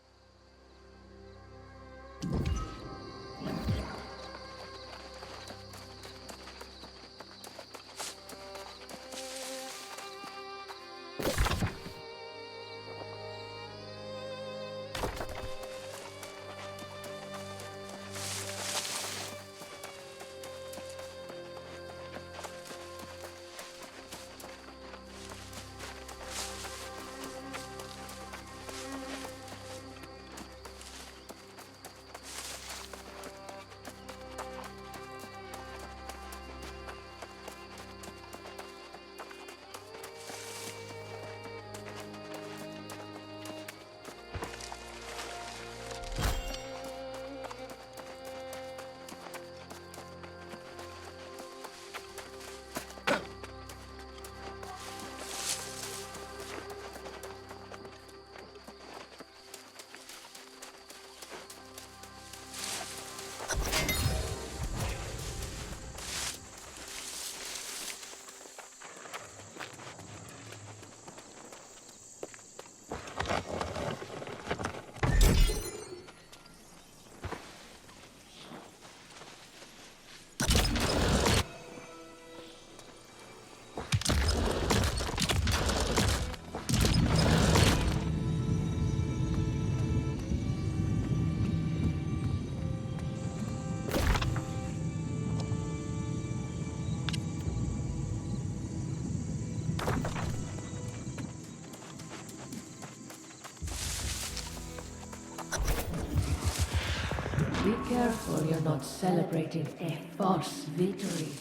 Be careful you're not celebrating a false victory.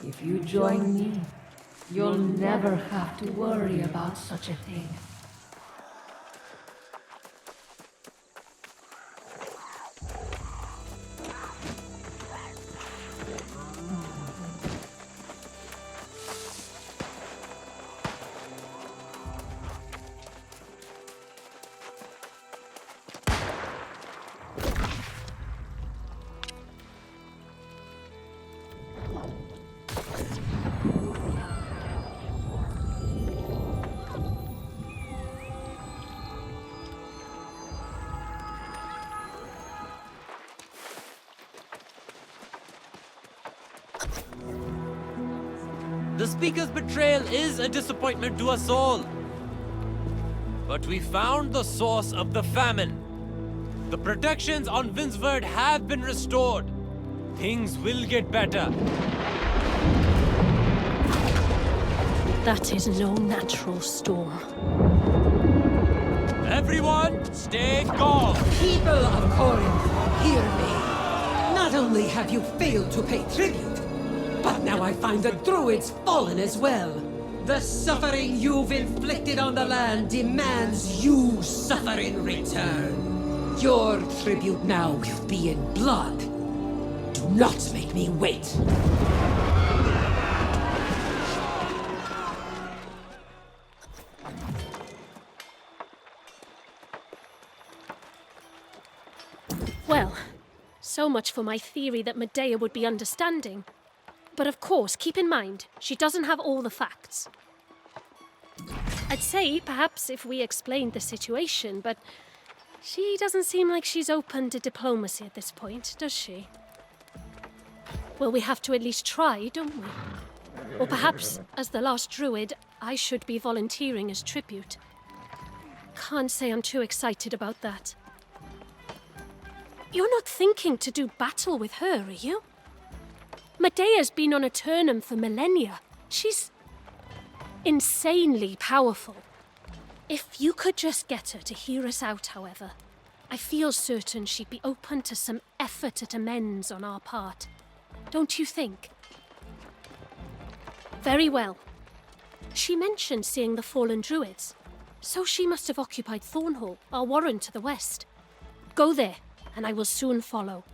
If you join me, you'll never have to worry about such a thing. The Speaker's betrayal is a disappointment to us all. But we found the source of the famine. The protections on Vinsverd have been restored. Things will get better. That is no natural storm. Everyone, stay calm. People of Corinth, hear me. Not only have you failed to pay tribute, but now I find the Druids fallen as well. The suffering you've inflicted on the land demands you suffer in return. Your tribute now will be in blood. Do not make me wait. Well, so much for my theory that Medea would be understanding. But of course, keep in mind, she doesn't have all the facts. I'd say, perhaps, if we explained the situation, but she doesn't seem like she's open to diplomacy at this point, does she? Well, we have to at least try, don't we? Or perhaps, as the last druid, I should be volunteering as tribute. Can't say I'm too excited about that. You're not thinking to do battle with her, are you? Medea's been on Aeternum for millennia. She's insanely powerful. If you could just get her to hear us out, however, I feel certain she'd be open to some effort at amends on our part. Don't you think? Very well. She mentioned seeing the fallen druids, so she must have occupied Thornhall, our warren to the west. Go there, and I will soon follow.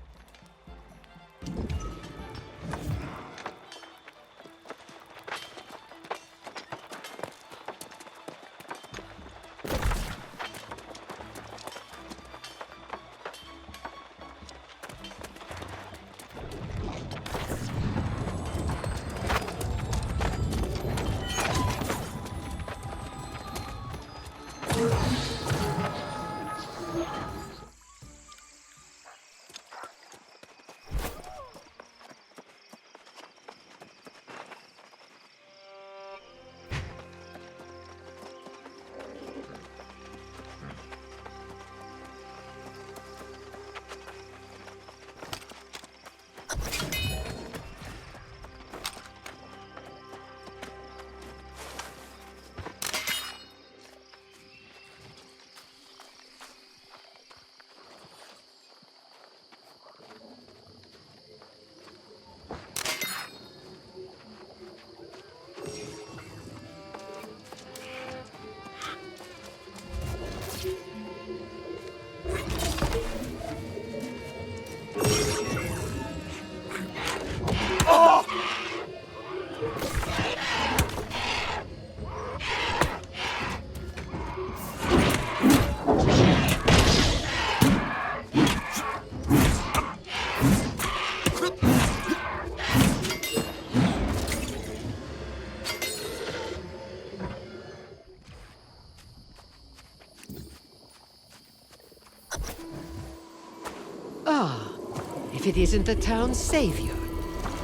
If it isn't the town's savior,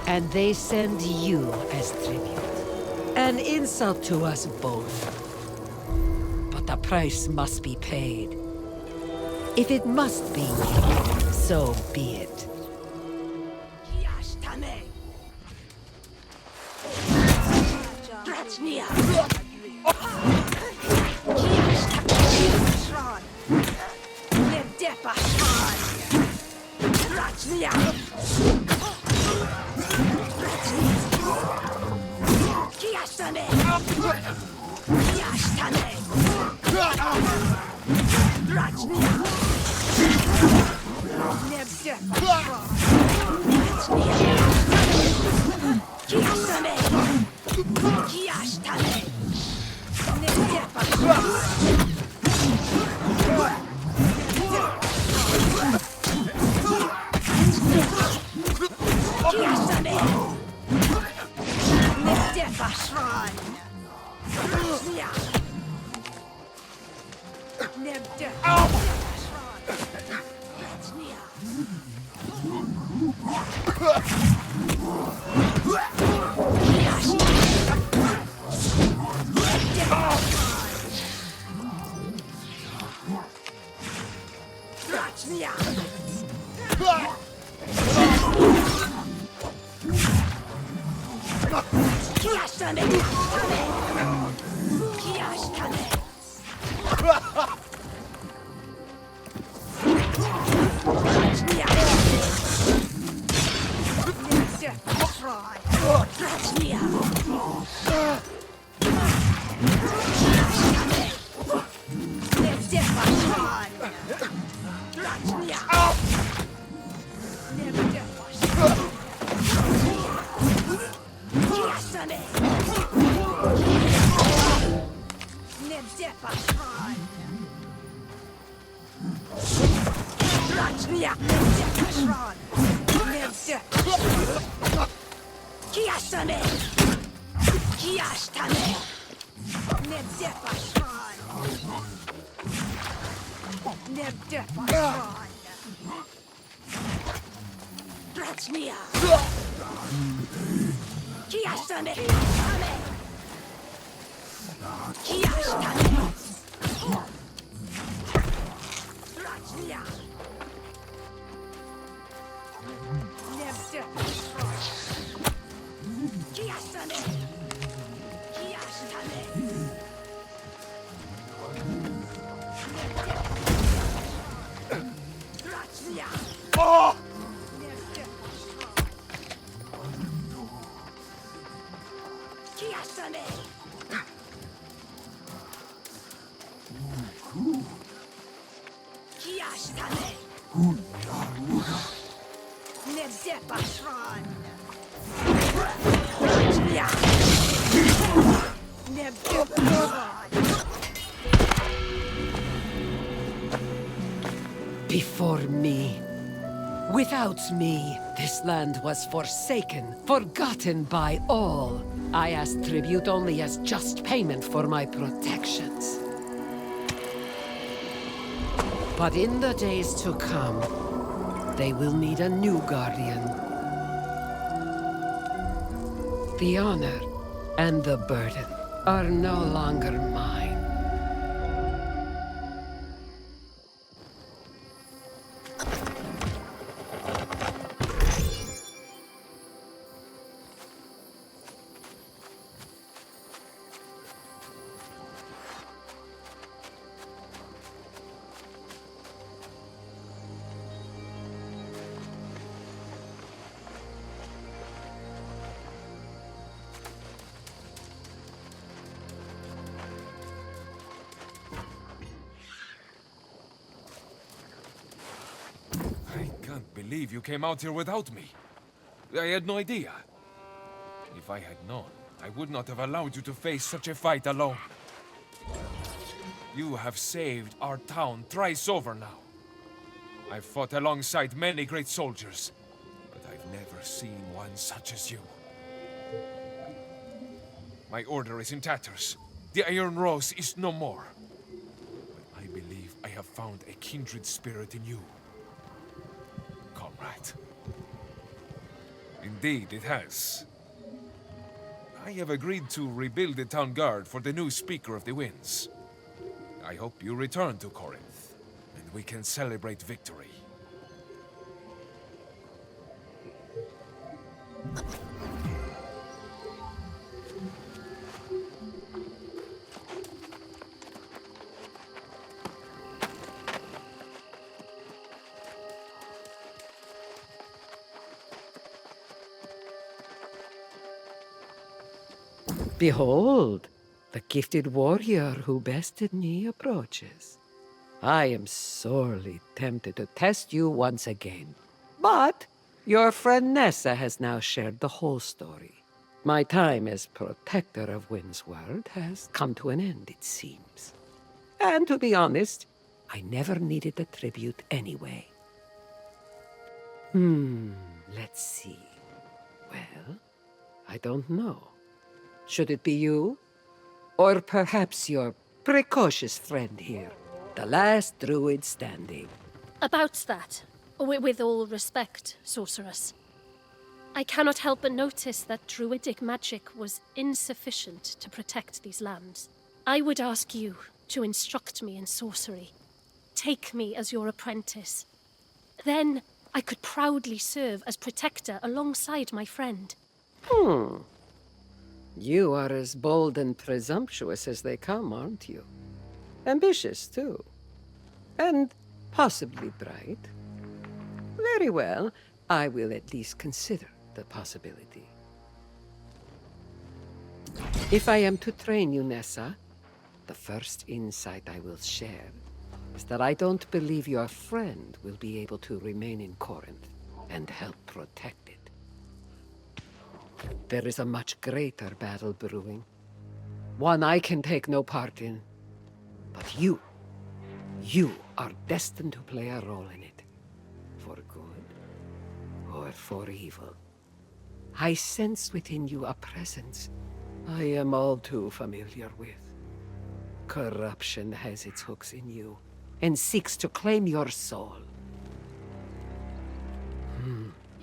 and they send you as tribute. An insult to us both. But the price must be paid. If it must be, so be it. Before me. Without me, this land was forsaken, forgotten by all. I asked tribute only as just payment for my protections. But in the days to come, they will need a new guardian. The honor and the burden are no longer mine. You came out here without me. I had no idea. If I had known, I would not have allowed you to face such a fight alone. You have saved our town thrice over now. I've fought alongside many great soldiers, but I've never seen one such as you. My order is in tatters. The Iron Rose is no more. But I believe I have found a kindred spirit in you. Comrade. Indeed, it has. I have agreed to rebuild the town guard for the new Speaker of the Winds. I hope you return to Corinth, and we can celebrate victory. Behold, the gifted warrior who bested me approaches. I am sorely tempted to test you once again. But your friend Nessa has now shared the whole story. My time as protector of Windsward has come to an end, it seems. And to be honest, I never needed a tribute anyway. Let's see. Well, I don't know. Should it be you? Or perhaps your precocious friend here, the last druid standing? About that, with all respect, sorceress, I cannot help but notice that druidic magic was insufficient to protect these lands. I would ask you to instruct me in sorcery. Take me as your apprentice. Then I could proudly serve as protector alongside my friend. You are as bold and presumptuous as they come, aren't you? Ambitious, too. And possibly bright. Very well, I will at least consider the possibility. If I am to train you, Nessa, the first insight I will share is that I don't believe your friend will be able to remain in Corinth and help protect it. There is a much greater battle brewing. One I can take no part in. But you are destined to play a role in it. For good or for evil. I sense within you a presence I am all too familiar with. Corruption has its hooks in you and seeks to claim your soul.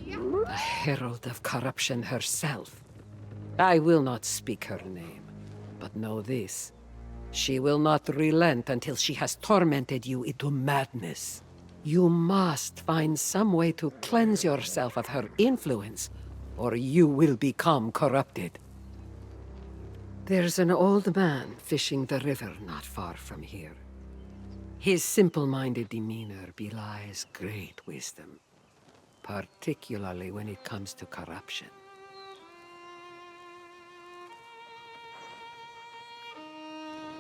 The herald of corruption herself. I will not speak her name, but know this. She will not relent until she has tormented you into madness. You must find some way to cleanse yourself of her influence, or you will become corrupted. There's an old man fishing the river not far from here. His simple-minded demeanor belies great wisdom, particularly when it comes to corruption.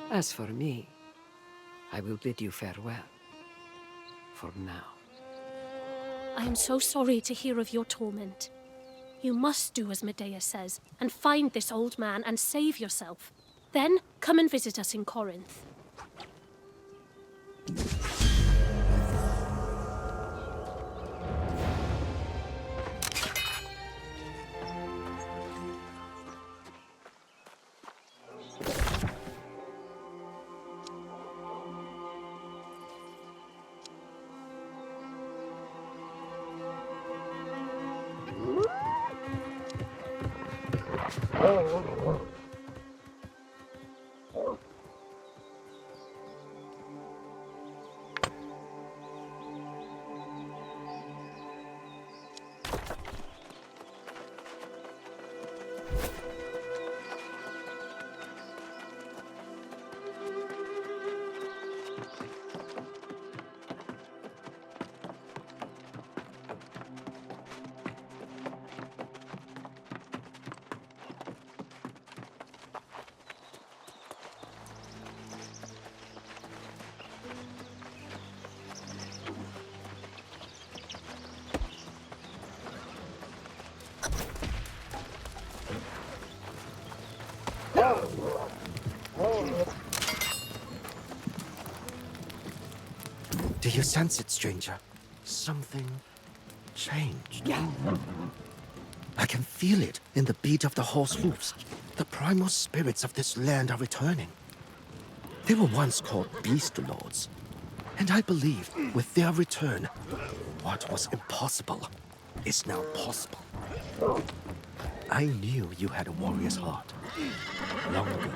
As for me, I will bid you farewell. For now. I am so sorry to hear of your torment. You must do as Medea says, and find this old man and save yourself. Then, come and visit us in Corinth. Do you sense it, stranger? Something changed. I can feel it in the beat of the horse hooves. The primal spirits of this land are returning. They were once called beast lords, and I believe with their return, what was impossible is now possible. I knew you had a warrior's heart. Long ago,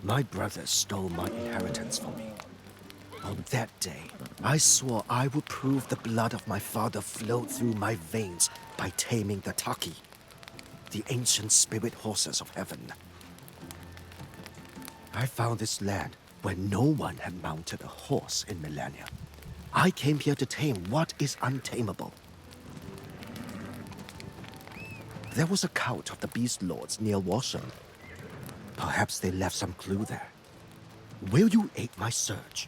my brothers stole my inheritance from me. On that day, I swore I would prove the blood of my father flowed through my veins by taming the Taki, the ancient spirit horses of heaven. I found this land where no one had mounted a horse in millennia. I came here to tame what is untamable. There was a cult of the Beast Lords near Washam. Perhaps they left some clue there. Will you aid my search?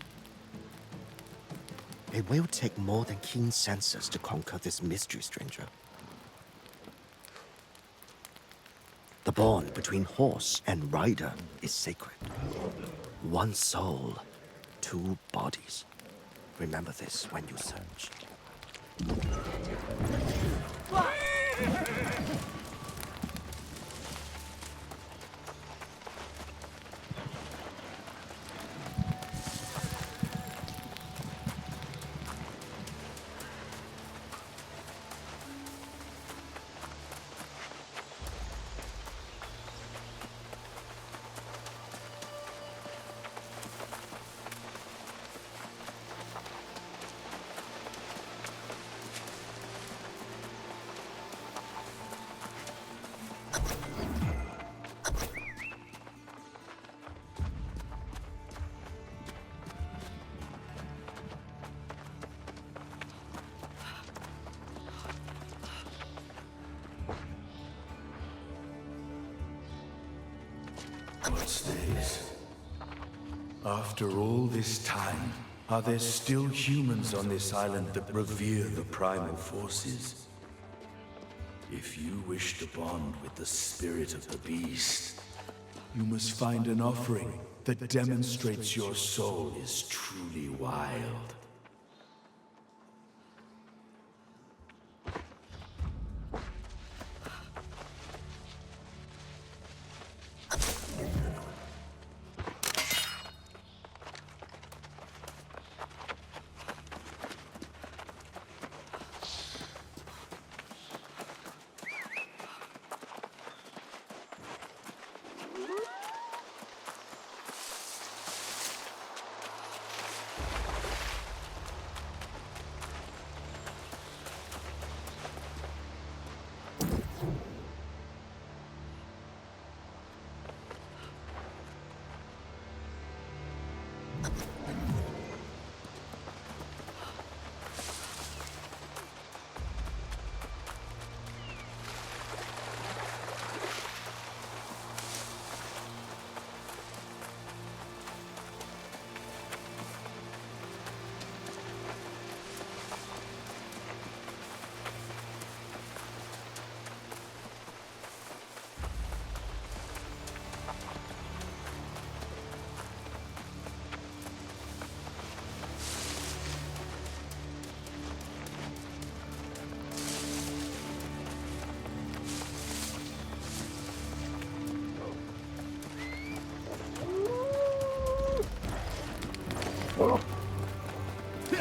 It will take more than keen senses to conquer this mystery, stranger. The bond between horse and rider is sacred. One soul, two bodies. Remember this when you search. What's this? After all this time, are there still humans on this island that revere the primal forces? If you wish to bond with the spirit of the beast, you must find an offering that demonstrates your soul is truly wild.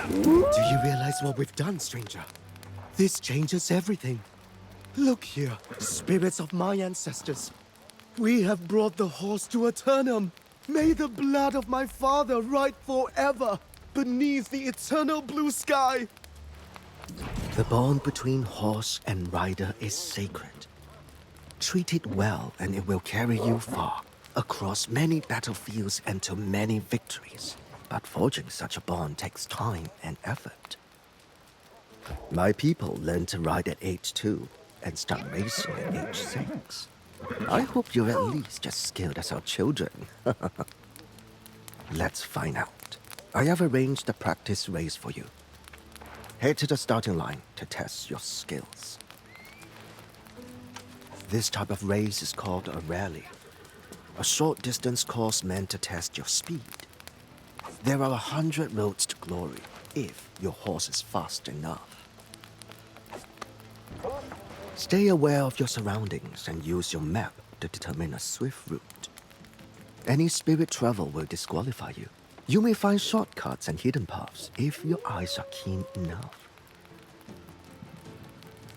Do you realize what we've done, stranger? This changes everything. Look here, spirits of my ancestors. We have brought the horse to Aeternum. May the blood of my father ride forever beneath the eternal blue sky. The bond between horse and rider is sacred. Treat it well and it will carry you far, across many battlefields and to many victories. But forging such a bond takes time and effort. My people learn to ride at age 2 and start racing at age 6. I hope you're at least as skilled as our children. Let's find out. I have arranged a practice race for you. Head to the starting line to test your skills. This type of race is called a rally. A short distance course meant to test your speed. There are 100 roads to glory, if your horse is fast enough. Stay aware of your surroundings and use your map to determine a swift route. Any spirit travel will disqualify you. You may find shortcuts and hidden paths if your eyes are keen enough.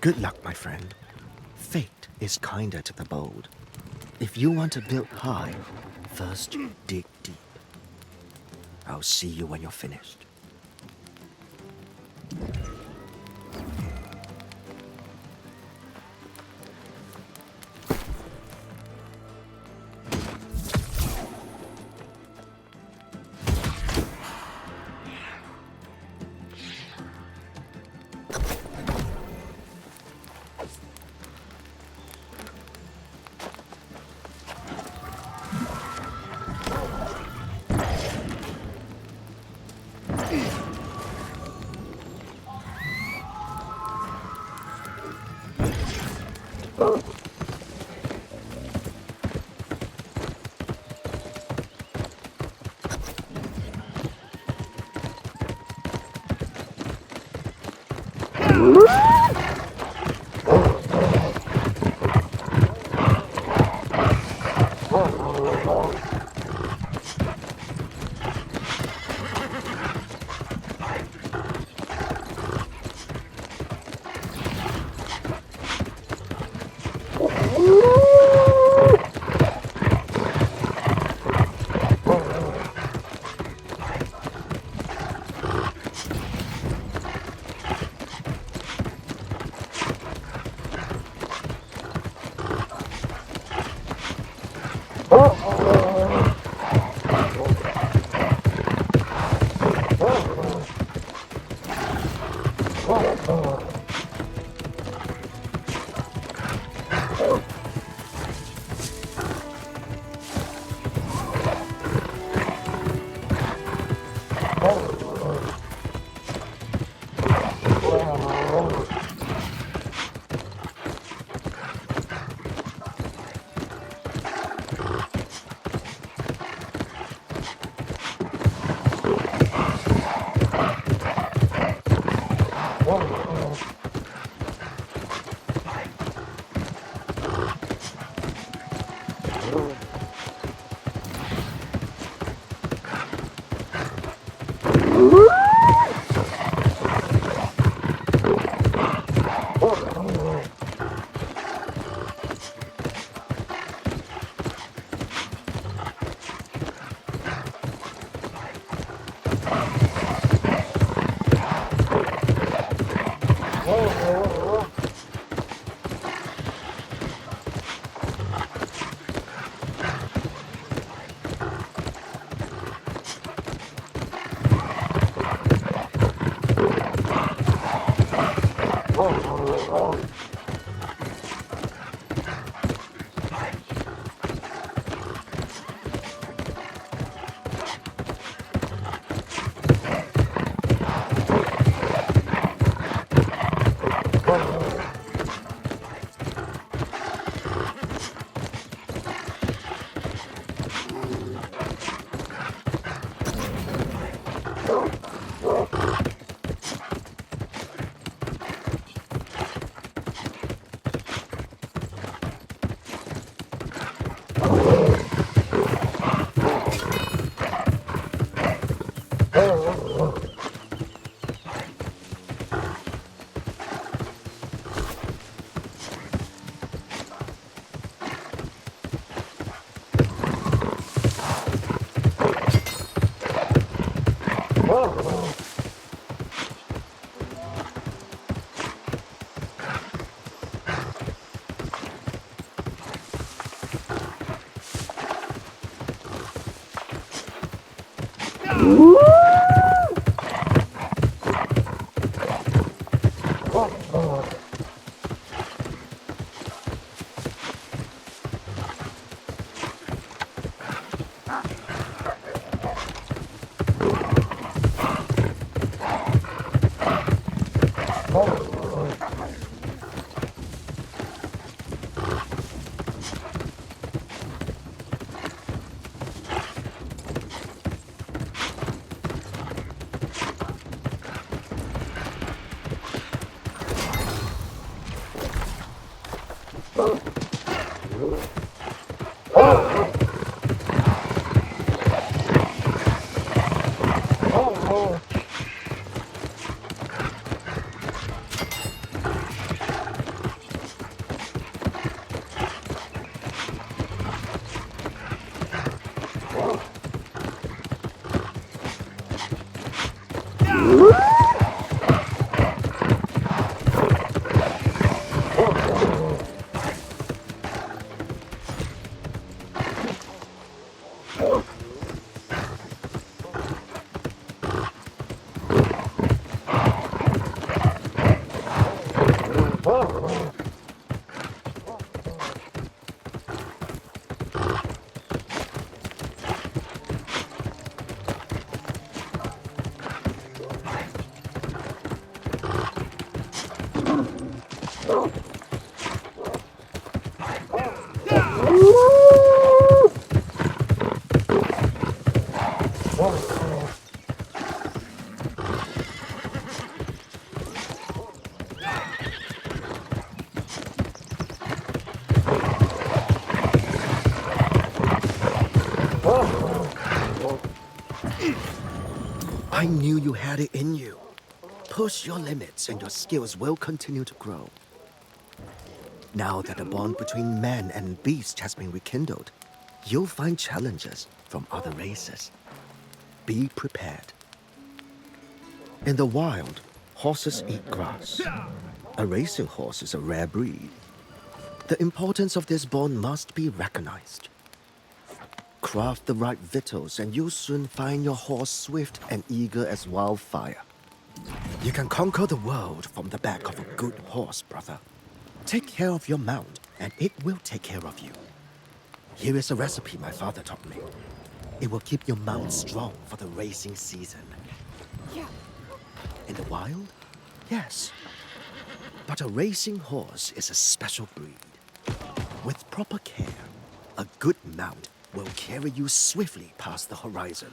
Good luck, my friend. Fate is kinder to the bold. If you want to build high, first dig deep. I'll see you when you're finished. I knew you had it in you. Push your limits and your skills will continue to grow. Now that the bond between man and beast has been rekindled, you'll find challenges from other races. Be prepared. In the wild, horses eat grass. A racing horse is a rare breed. The importance of this bond must be recognized. Craft the right victuals and you'll soon find your horse swift and eager as wildfire. You can conquer the world from the back of a good horse, brother. Take care of your mount and it will take care of you. Here is a recipe my father taught me. It will keep your mount strong for the racing season. In the wild? Yes. But a racing horse is a special breed. With proper care, a good mount will carry you swiftly past the horizon.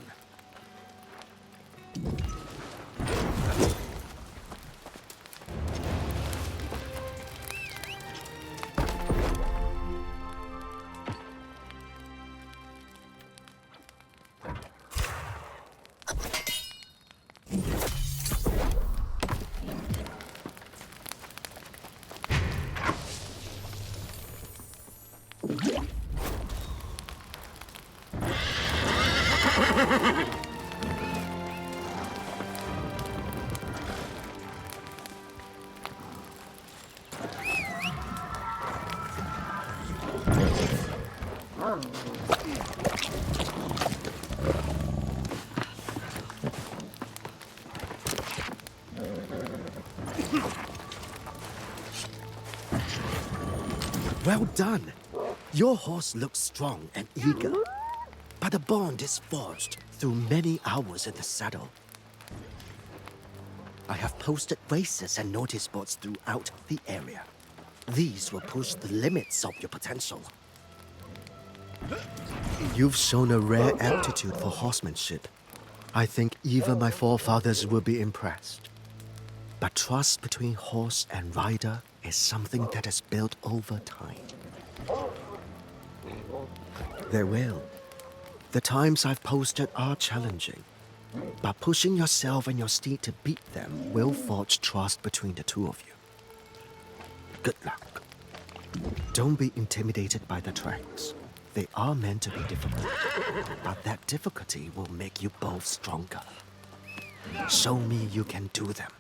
Well done. Your horse looks strong and eager, but the bond is forged through many hours in the saddle. I have posted races and notice boards throughout the area. These will push the limits of your potential. You've shown a rare aptitude for horsemanship. I think even my forefathers will be impressed. But trust between horse and rider is something that is built over time. There will. The times I've posted are challenging, but pushing yourself and your steed to beat them will forge trust between the two of you. Good luck. Don't be intimidated by the tracks. They are meant to be difficult, but that difficulty will make you both stronger. Show me you can do them.